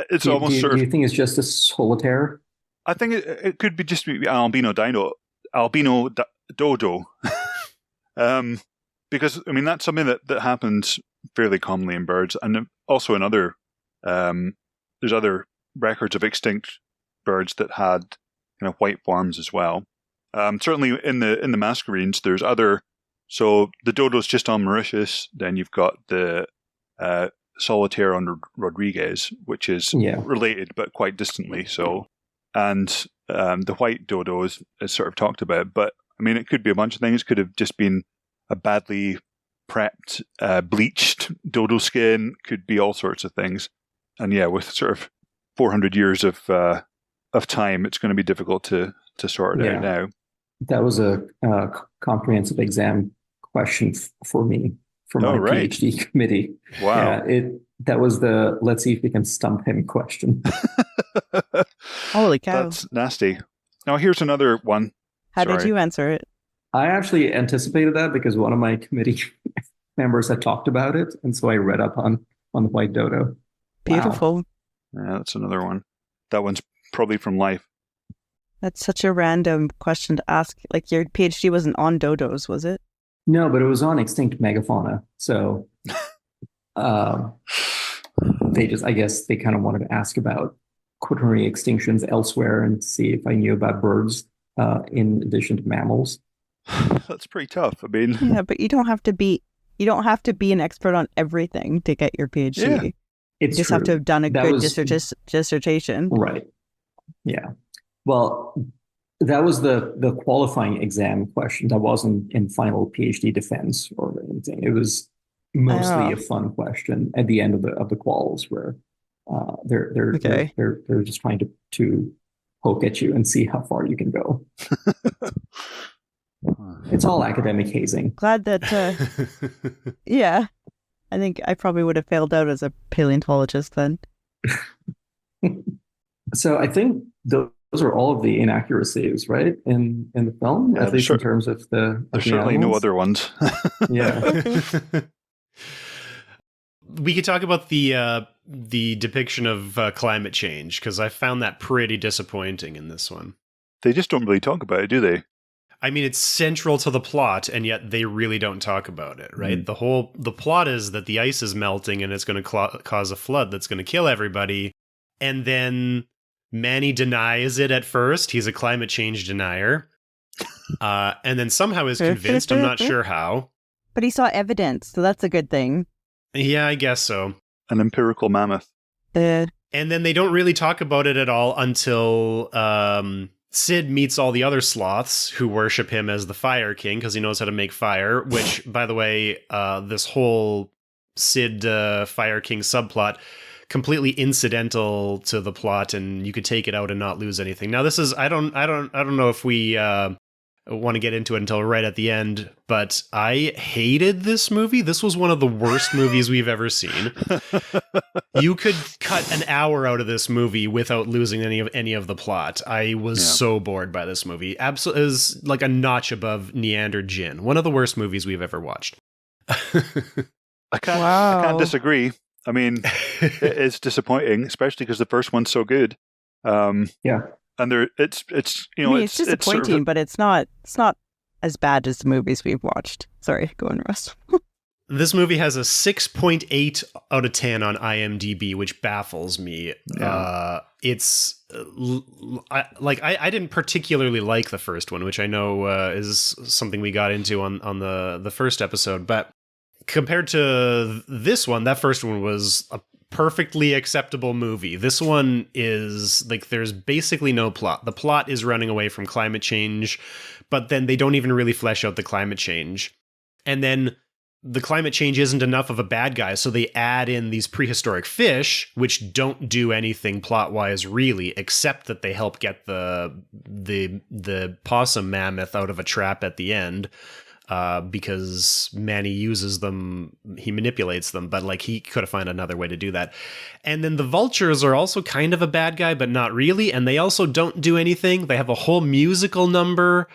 it's almost sort of. Do you think it's just a solitaire? I think it could be just an albino dodo. Because I mean that's something that happens fairly commonly in birds, and also in other. There's other records of extinct birds that had kind of white forms as well. Certainly in the mascarines, there's other. So the dodo's just on Mauritius. Then you've got the solitaire on Rodriguez, which is related but quite distantly. So, and the white dodo is sort of talked about. But I mean, it could be a bunch of things. It could have just been a badly prepped, bleached dodo skin. Could be all sorts of things. And with sort of 400 years of time, it's going to be difficult to sort it out now. That was a comprehensive exam question for me for Oh, my right. PhD committee. Wow. Yeah, that was the let's see if we can stump him question. Holy cow. That's nasty. Now, here's another one. How did Sorry. you answer it? I actually anticipated that because one of my committee members had talked about it, and so I read up on the white dodo. Wow. Beautiful. Yeah, that's another one. That one's probably from life. That's such a random question to ask. Like your PhD wasn't on dodos, was it? No, but it was on extinct megafauna. So I guess they kind of wanted to ask about quaternary extinctions elsewhere and see if I knew about birds in addition to mammals. That's pretty tough. I mean, Yeah, but you don't have to be an expert on everything to get your PhD. Yeah. You just have to have done a good dissertation. Right. Yeah. Well, that was the qualifying exam question. That wasn't in final PhD defense or anything. It was mostly a fun question at the end of the quals where they're just trying to poke at you and see how far you can go. It's all academic hazing. Glad that yeah. I think I probably would have failed out as a paleontologist then. So I think those are all of the inaccuracies, right, in the film, Yeah, at least in terms of the. There's certainly no other ones. Yeah. We could talk about the depiction of climate change, because I found that pretty disappointing in this one. They just don't really talk about it, do they? I mean, it's central to the plot, and yet they really don't talk about it, right? The plot is that the ice is melting and it's going to cause a flood that's going to kill everybody. And then Manny denies it at first. He's a climate change denier. And then somehow is convinced. I'm not sure how. But he saw evidence, so that's a good thing. Yeah, I guess so. An empirical mammoth. And then they don't really talk about it at all until Sid meets all the other sloths who worship him as the Fire King because he knows how to make fire, which, by the way, this whole Sid Fire King subplot, completely incidental to the plot, and you could take it out and not lose anything. Now, this is I don't know if we want to get into it until right at the end, but I hated this movie. This was one of the worst movies we've ever seen. You could cut an hour out of this movie without losing any of the plot. I was so bored by this movie. Absolutely, it was like a notch above Neander Jin. One of the worst movies we've ever watched. I can't disagree. I mean, it's disappointing, especially because the first one's so good. Yeah. And it's it's disappointing, but it's not as bad as the movies we've watched. Sorry, go on, Russ. This movie has a 6.8 out of 10 on IMDb, which baffles me. Yeah. I didn't particularly like the first one, which I know is something we got into on the first episode, but compared to this one, that first one was a perfectly acceptable movie. This one is like, there's basically no plot. The plot is running away from climate change, but then they don't even really flesh out the climate change. And then the climate change isn't enough of a bad guy, so they add in these prehistoric fish, which don't do anything plot-wise really, except that they help get the possum mammoth out of a trap at the end. Because Manny uses them, he manipulates them, but like he could have found another way to do that. And then the vultures are also kind of a bad guy, but not really. And they also don't do anything. They have a whole musical number,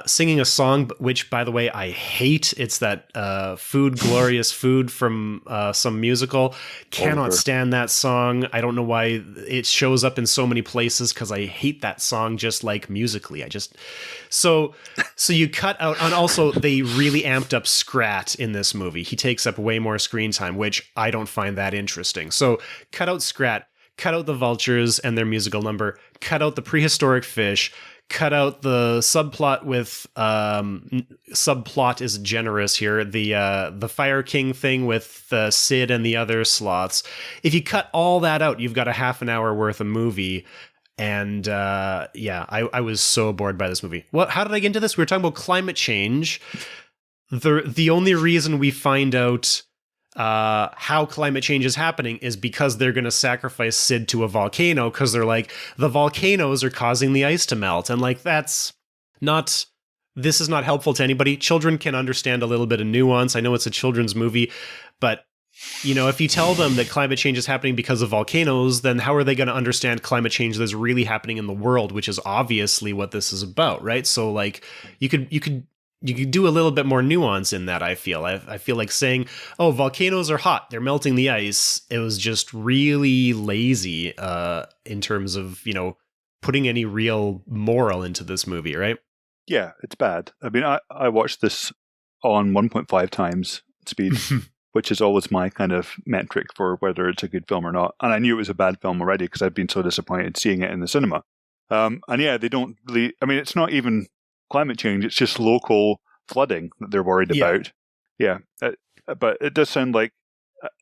singing a song, which, by the way, I hate. It's that Food, Glorious Food from some musical. Cannot stand that song. I don't know why it shows up in so many places, because I hate that song just like musically. So you cut out, and also they really amped up Scrat in this movie. He takes up way more screen time, which I don't find that interesting. So cut out Scrat, cut out the vultures and their musical number, cut out the prehistoric fish, cut out the subplot with subplot is generous here, the Fire King thing with Sid and the other sloths. If you cut all that out, you've got a half an hour worth of movie. And I was so bored by this movie. How did I get into this? We were talking about climate change. The only reason we find out how climate change is happening is because they're going to sacrifice Sid to a volcano, because they're like, the volcanoes are causing the ice to melt. And like, that's not, this is not helpful to anybody. Children can understand a little bit of nuance. I know it's a children's movie, but if you tell them that climate change is happening because of volcanoes, then how are they going to understand climate change that's really happening in the world, which is obviously what this is about, right? So like you could do a little bit more nuance in that, I feel. I feel like saying, oh, volcanoes are hot, they're melting the ice. It was just really lazy in terms of, putting any real moral into this movie, right? Yeah, it's bad. I mean, I watched this on 1.5 times speed, which is always my kind of metric for whether it's a good film or not. And I knew it was a bad film already because I'd been so disappointed seeing it in the cinema. And yeah, they don't really, I mean, it's not even climate change, it's just local flooding that they're worried about. Yeah, but it does sound like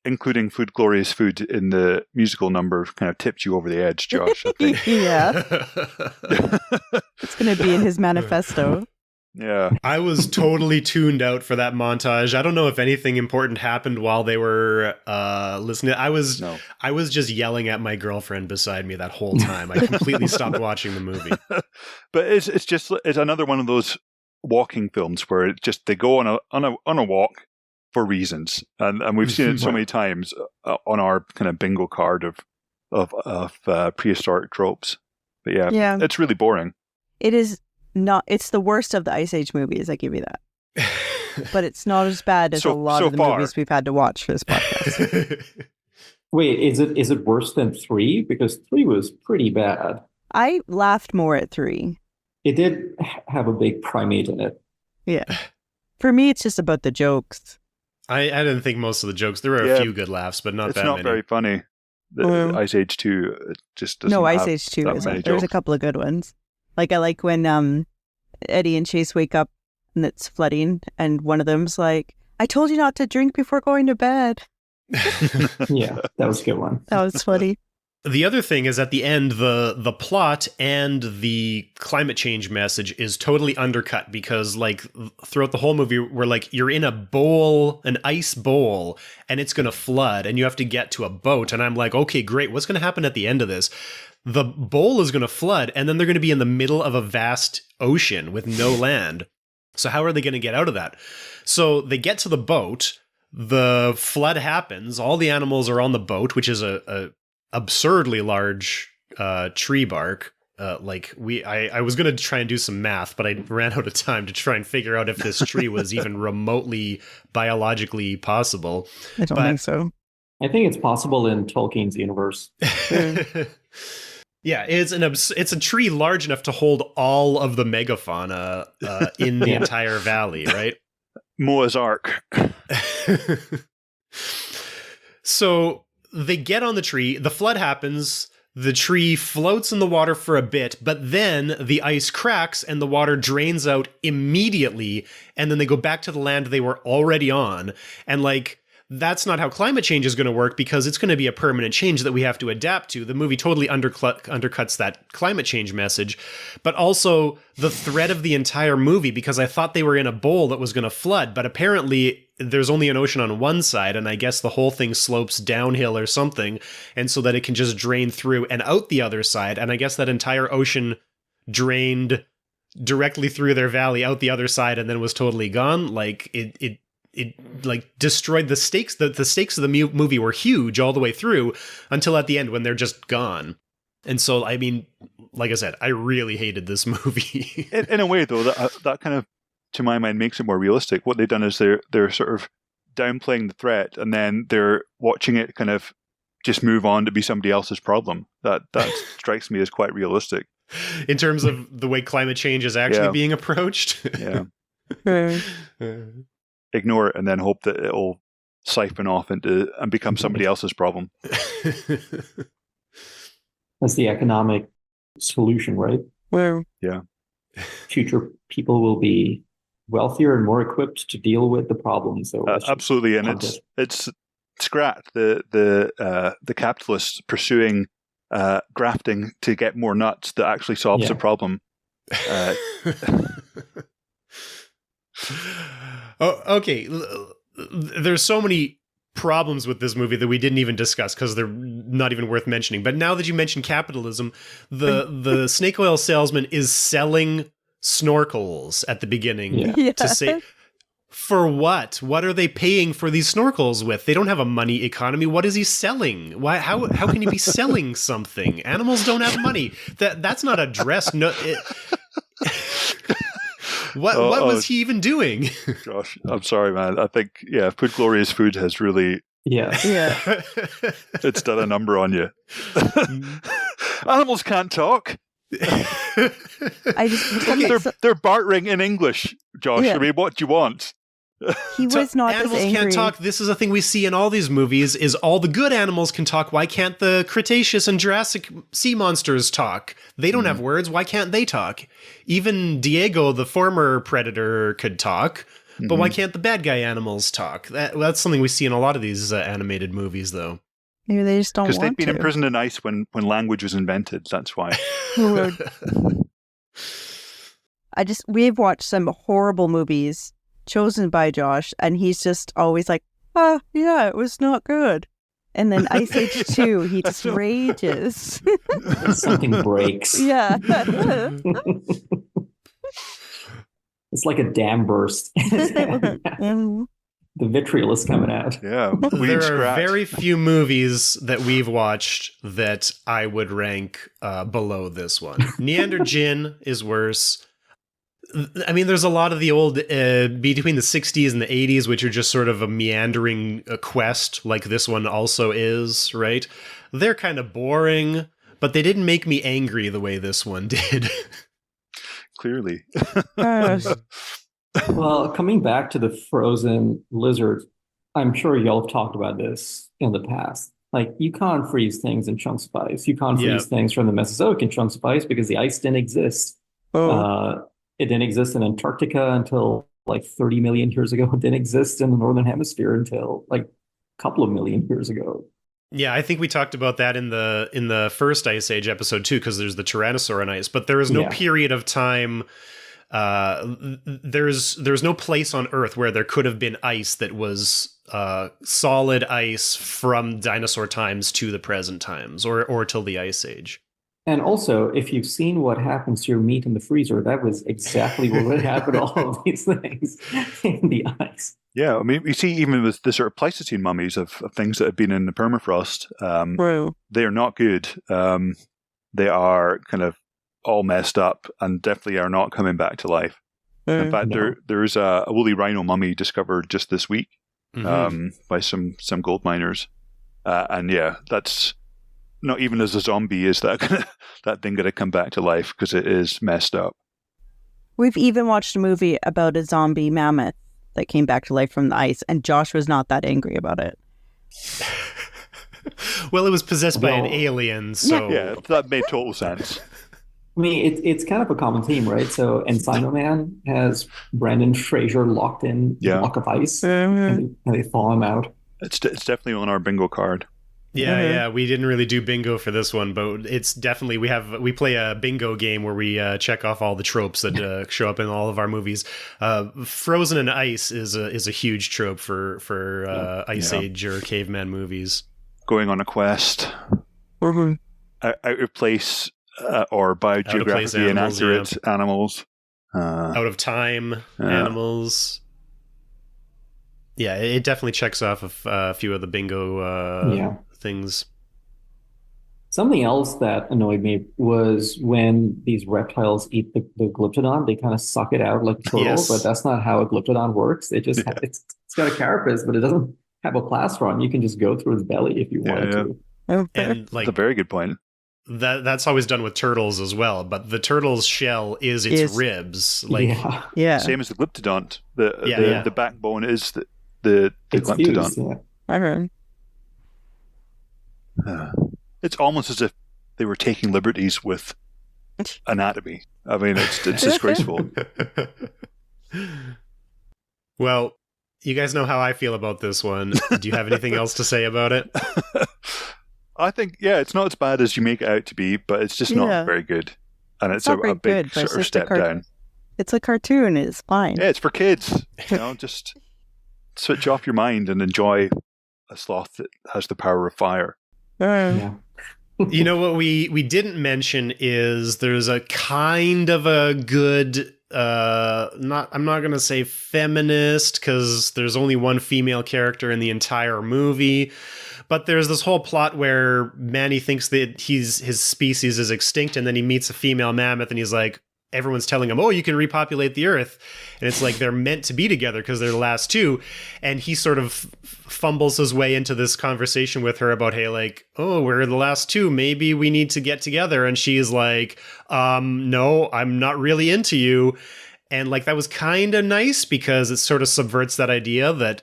including Food Glorious Food in the musical number kind of tipped you over the edge, Josh, I think. Yeah. It's going to be in his manifesto. Yeah. I was totally tuned out for that montage. I don't know if anything important happened while they were listening. I was just yelling at my girlfriend beside me that whole time. I completely stopped watching the movie. But it's another one of those walking films where it just they go on a walk for reasons, and we've seen it so many times on our kind of bingo card of prehistoric tropes. But yeah, it's really boring. It is not. It's the worst of the Ice Age movies. I give you that. But it's not as bad as a lot of the movies we've had to watch for this podcast. Wait, is it worse than 3? Because 3 was pretty bad. I laughed more at 3. It did have a big primate in it. Yeah. For me, it's just about the jokes. I didn't think most of the jokes. There were a few good laughs, but not that many. It's not very funny. The Ice Age 2 just doesn't have Ice Age 2 isn't. There's a couple of good ones. Like I like when Eddie and Chase wake up and it's flooding, and one of them's like, "I told you not to drink before going to bed." Yeah, that was a good one. That was funny. The other thing is at the end, the plot and the climate change message is totally undercut because like throughout the whole movie, we're like, you're in a bowl, an ice bowl, and it's going to flood and you have to get to a boat. And I'm like, okay, great. What's going to happen at the end of this? The bowl is going to flood and then they're going to be in the middle of a vast ocean with no land. So how are they going to get out of that? So they get to the boat, the flood happens, all the animals are on the boat, which is a absurdly large tree bark. I was going to try and do some math, but I ran out of time to try and figure out if this tree was even remotely biologically possible. I don't think so. I think it's possible in Tolkien's universe. Yeah, it's a tree large enough to hold all of the megafauna in the entire valley, right? Noah's Ark. So they get on the tree, the flood happens, the tree floats in the water for a bit, but then the ice cracks and the water drains out immediately, and then they go back to the land they were already on. And like, that's not how climate change is going to work because it's going to be a permanent change that we have to adapt to. The movie totally undercuts that climate change message, but also the thread of the entire movie, because I thought they were in a bowl that was going to flood, but apparently there's only an ocean on one side, and I guess the whole thing slopes downhill or something, and so that it can just drain through and out the other side, and I guess that entire ocean drained directly through their valley out the other side and then was totally gone. Like, it like destroyed the stakes. The stakes of the movie were huge all the way through until at the end when they're just gone. And so, I mean, like I said, I really hated this movie. in a way, though, that kind of, to my mind, makes it more realistic. What they've done is they're sort of downplaying the threat, and then they're watching it kind of just move on to be somebody else's problem. That strikes me as quite realistic. In terms of the way climate change is actually being approached. Yeah. Ignore it and then hope that it'll siphon off and become somebody else's problem. That's the economic solution, right? Well, yeah. Future people will be wealthier and more equipped to deal with the problems. So absolutely, and it's scrap the capitalists pursuing grafting to get more nuts that actually solves the problem. Oh, okay. There's so many problems with this movie that we didn't even discuss because they're not even worth mentioning. But now that you mentioned capitalism, the snake oil salesman is selling snorkels at the beginning Yeah. to say, for what? What are they paying for these snorkels with? They don't have a money economy. What is he selling? Why? How can he be selling something? Animals don't have money. That's not a dress. No. What was he even doing? Gosh, I'm sorry, man. I think Food Glorious Food has really Yeah. it's done a number on you. Animals can't talk. They're bartering in English, Josh. Yeah. I mean, what do you want? He was not as animals angry. can't talk. This is a thing we see in all these movies, is all the good animals can talk. Why can't the Cretaceous and Jurassic sea monsters talk? They don't have words. Why can't they talk? Even Diego, the former predator, could talk. But why can't the bad guy animals talk? That's something we see in a lot of these animated movies, though. Maybe they just don't want Because to. they've been imprisoned in ice when language was invented. That's why. We've watched some horrible movies chosen by Josh, and he's just always like, "Oh, yeah, it was not good." And then Ice Age 2, he just rages. Something breaks. Yeah. It's like a dam burst. The vitriol is coming out. Yeah. There are very few movies that we've watched that I would rank below this one. Neander Jin is worse. I mean, there's a lot of the old, between the 60s and the 80s, which are just sort of a meandering quest, like this one also is, right? They're kind of boring, but they didn't make me angry the way this one did. Clearly. Well, coming back to the frozen lizard, I'm sure y'all have talked about this in the past. Like, you can't freeze things in chunks of ice. You can't freeze things from the Mesozoic in chunks of ice because the ice didn't exist. It didn't exist in Antarctica until like 30 million years ago. It didn't exist in the Northern Hemisphere until like a couple of million years ago. Yeah, I think we talked about that in the first Ice Age episode too, because there's the Tyrannosaur on ice, but there is no period of time. There's no place on Earth where there could have been ice that was solid ice from dinosaur times to the present times, or till the Ice Age. And also, if you've seen what happens to your meat in the freezer, that was exactly what would happen to all of these things in the ice. Yeah, I mean, we see even with the sort of Pleistocene mummies of things that have been in the permafrost, they are not good. They are kind of all messed up and definitely are not coming back to life. In fact, there is a woolly rhino mummy discovered just this week by some gold miners. And yeah, that's not even as a zombie is that thing going to come back to life because it is messed up. We've even watched a movie about a zombie mammoth that came back to life from the ice, and Josh was not that angry about it. Well, it was possessed by an alien, so... Yeah, that made total sense. I mean, it's kind of a common theme, right? So Ensigno Man has Brendan Fraser locked in a block of ice, and they thaw him out. It's definitely on our bingo card. Yeah, we didn't really do bingo for this one, but it's definitely we play a bingo game where we check off all the tropes that show up in all of our movies. Frozen in ice is a huge trope for Ice Age or caveman movies. Going on a quest, out of place or biogeographically inaccurate animals, out of time animals. Yeah, it definitely checks off a few of the bingo things. Something else that annoyed me was when these reptiles eat the glyptodon, they kind of suck it out like a turtle, but that's not how a glyptodon works. It just it's got a carapace, but it doesn't have a plastron. You can just go through its belly if you wanted to. And like, that's a very good point. That's always done with turtles as well, but the turtle's shell is its ribs. Like, same as the glyptodont. The backbone is the glyptodon. It's almost as if they were taking liberties with anatomy. I mean, it's disgraceful. Well, you guys know how I feel about this one. Do you have anything else to say about it? I think, it's not as bad as you make it out to be, but it's just not very good. And it's a big sort of step down. It's a cartoon. It's fine. Yeah, it's for kids. Just switch off your mind and enjoy a sloth that has the power of fire. You know what we didn't mention is there's a kind of a good I'm not going to say feminist because there's only one female character in the entire movie. But there's this whole plot where Manny thinks that his species is extinct, and then he meets a female mammoth, and he's like, everyone's telling him, oh, you can repopulate the earth. And it's like they're meant to be together because they're the last two. And he sort of fumbles his way into this conversation with her about, hey, like, oh, we're the last two. Maybe we need to get together. And she's like, no, I'm not really into you. And like that was kind of nice because it sort of subverts that idea that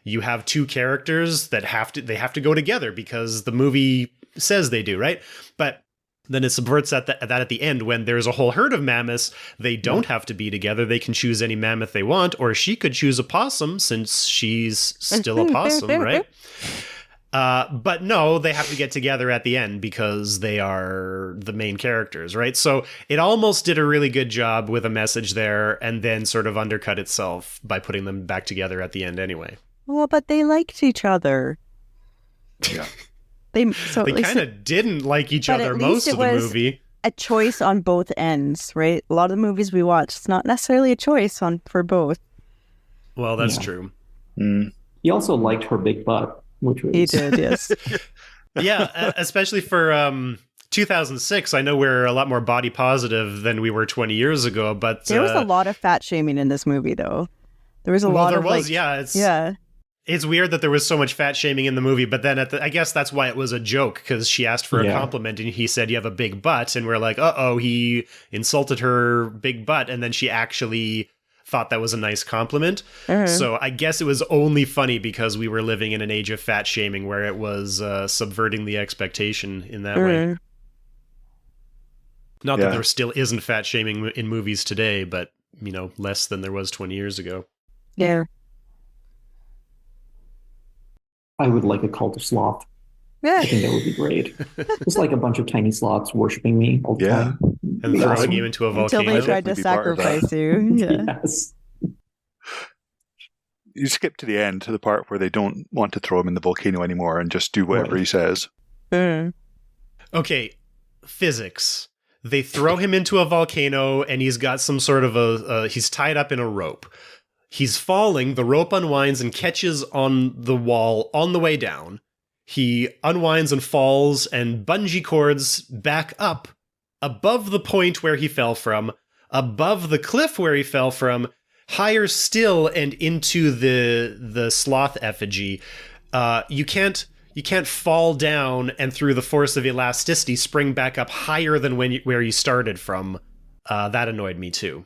you have two characters that have to go together because the movie says they do, right? But then it subverts that at the end when there's a whole herd of mammoths. They don't have to be together. They can choose any mammoth they want, or she could choose a possum since she's still a possum, right? But no, they have to get together at the end because they are the main characters, right? So it almost did a really good job with a message there and then sort of undercut itself by putting them back together at the end anyway. Well, but they liked each other. Yeah. They kind of didn't like each other most of the movie. A choice on both ends, right? A lot of the movies we watch, it's not necessarily a choice for both. Well, that's true. Mm. He also liked her big butt, which was... He did, yes. Yeah, especially for 2006. I know we're a lot more body positive than we were 20 years ago, but... There was a lot of fat shaming in this movie, though. There was a lot of, It's weird that there was so much fat shaming in the movie, but then I guess that's why it was a joke, because she asked for a compliment and he said, you have a big butt. And we're like, uh-oh, he insulted her big butt. And then she actually thought that was a nice compliment. So I guess it was only funny because we were living in an age of fat shaming where it was subverting the expectation in that way. Not that there still isn't fat shaming in movies today, but, you know, less than there was 20 years ago. Yeah. I would like a cult of sloth. I think that would be great. Just like a bunch of tiny sloths worshiping me all the time. And throwing you into a volcano. Until they tried to sacrifice you. Yeah. Yes. You skip to the end, to the part where they don't want to throw him in the volcano anymore and just do whatever he says. Okay, physics. They throw him into a volcano and he's got some sort of he's tied up in a rope. He's falling, the rope unwinds and catches on the wall on the way down. He unwinds and falls and bungee cords back up above the point where he fell from, above the cliff where he fell from, higher still and into the sloth effigy. You can't fall down and through the force of elasticity spring back up higher than where you started from. That annoyed me too.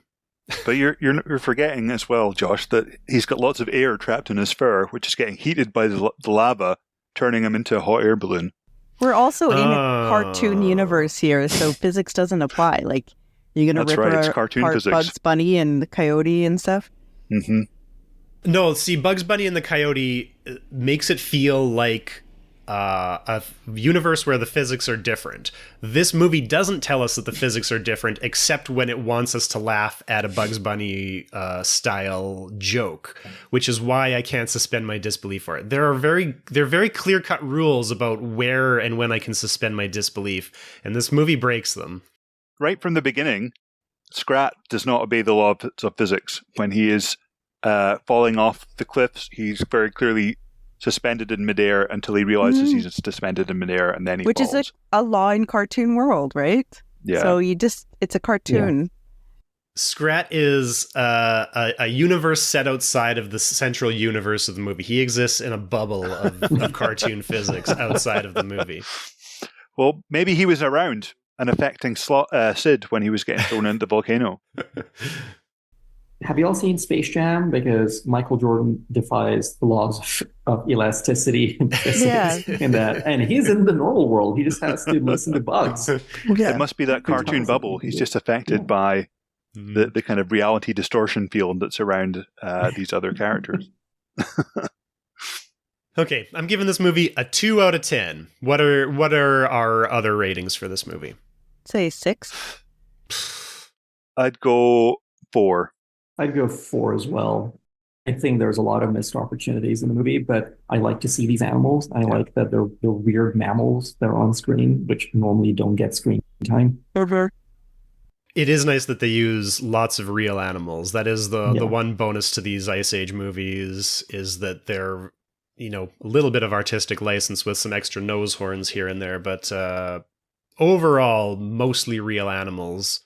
But you're forgetting as well, Josh, that he's got lots of air trapped in his fur, which is getting heated by the lava, turning him into a hot air balloon. We're also in a cartoon universe here, so physics doesn't apply. Like, you're going to rip apart Bugs Bunny and the Coyote and stuff? Mm-hmm. No, see, Bugs Bunny and the Coyote makes it feel like a universe where the physics are different. This movie doesn't tell us that the physics are different, except when it wants us to laugh at a Bugs Bunny style joke, which is why I can't suspend my disbelief for it. There are very clear-cut rules about where and when I can suspend my disbelief, and this movie breaks them. Right from the beginning, Scrat does not obey the laws of physics. When he is falling off the cliffs, he's very clearly suspended in midair until he realizes he's suspended in midair, and then he falls. Which is a law in cartoon world, right? Yeah. So it's a cartoon. Yeah. Scrat is a universe set outside of the central universe of the movie. He exists in a bubble of cartoon physics outside of the movie. Well, maybe he was around and affecting Sid when he was getting thrown into the volcano. Have you all seen Space Jam? Because Michael Jordan defies the laws of elasticity and physics and that, and he's in the normal world. He just has to listen to bugs. It must be that cartoon bubble. He's just affected by the kind of reality distortion field that's around these other characters. Okay, I'm giving this movie a 2 out of 10. What are our other ratings for this movie? Say 6. I'd go 4. I'd go 4 as well. I think there's a lot of missed opportunities in the movie, but I like to see these animals. I like that they're weird mammals that are on screen, which normally don't get screen time. It is nice that they use lots of real animals. That is the one bonus to these Ice Age movies, is that they're, a little bit of artistic license with some extra nose horns here and there, but overall, mostly real animals,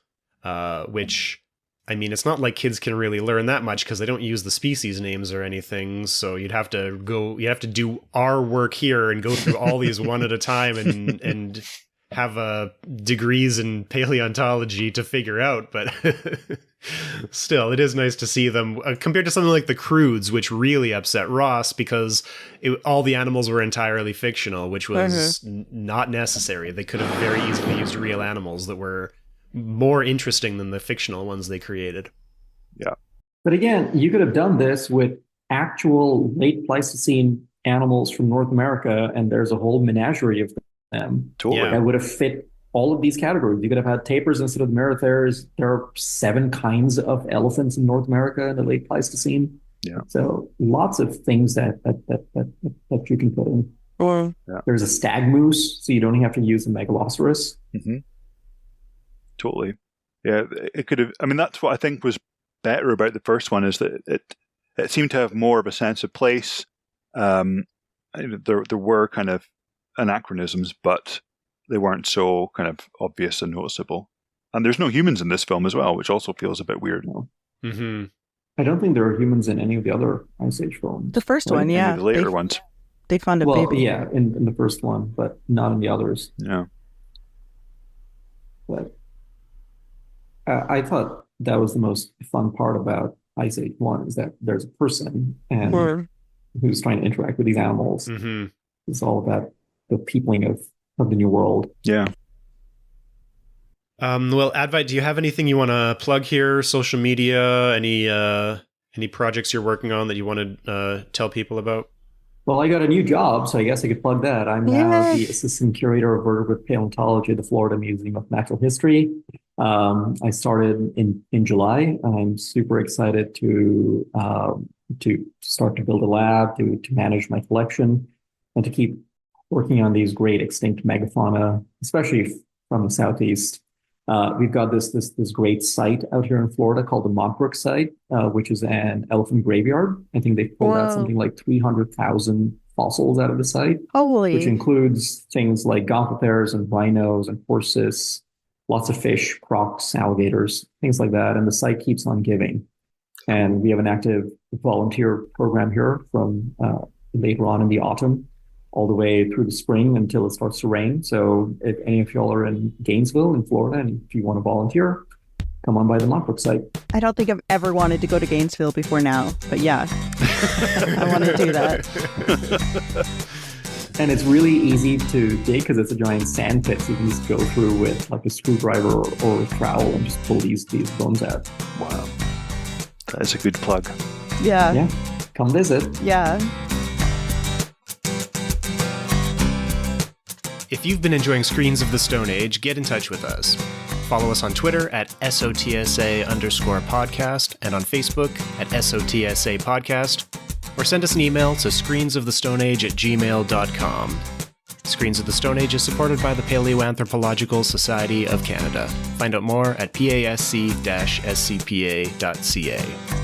which, it's not like kids can really learn that much because they don't use the species names or anything. So you have to do our work here and go through all these one at a time and have degrees in paleontology to figure out. But still, it is nice to see them compared to something like the Crudes, which really upset Ross because all the animals were entirely fictional, which was not necessary. They could have very easily used real animals that were more interesting than the fictional ones they created. Yeah. But again, you could have done this with actual late Pleistocene animals from North America, and there's a whole menagerie of them that would have fit all of these categories. You could have had tapirs instead of merothers. There are 7 kinds of elephants in North America in the late Pleistocene. Yeah. So lots of things that you can put in. There's a stag moose, so you don't have to use a megaloceros. Mm-hmm. Totally. Yeah, it could have. That's what I think was better about the first one, is that it seemed to have more of a sense of place. There were kind of anachronisms, but they weren't so kind of obvious and noticeable. And there's no humans in this film as well, which also feels a bit weird. Mm-hmm. I don't think there are humans in any of the other Ice Age films. The first one, Any of the later ones. They found a baby. Yeah, in the first one, but not in the others. Yeah. But I thought that was the most fun part about Ice Age 1, is that there's a person and who's trying to interact with these animals. Mm-hmm. It's all about the peopling of the new world. Yeah. Well, Advait, do you have anything you want to plug here? Social media? Any projects you're working on that you want to tell people about? Well, I got a new job, so I guess I could plug that. I'm now the assistant curator of vertebrate paleontology at the Florida Museum of Natural History. I started in July. I'm super excited to start to build a lab, to manage my collection, and to keep working on these great extinct megafauna, especially from the southeast. We've got this great site out here in Florida called the Montbrook site, which is an elephant graveyard. I think they pulled out something like 300,000 fossils out of the site, which includes things like gomphotheres and rhinos and horses, lots of fish, crocs, alligators, things like that. And the site keeps on giving. And we have an active volunteer program here from later on in the autumn all the way through the spring until it starts to rain. So if any of y'all are in Gainesville in Florida and if you want to volunteer, come on by the Montbrook site. I don't think I've ever wanted to go to Gainesville before now, but yeah, I want to do that. And it's really easy to dig because it's a giant sand pit. So you can just go through with like a screwdriver or a trowel and just pull these bones out. Wow. That is a good plug. Yeah. Yeah. Come visit. Yeah. If you've been enjoying Screens of the Stone Age, get in touch with us. Follow us on Twitter at SOTSA_podcast and on Facebook at SOTSA podcast, or send us an email to screensofthestonage@gmail.com. Screens of the Stone Age is supported by the Paleoanthropological Society of Canada. Find out more at pasc-scpa.ca.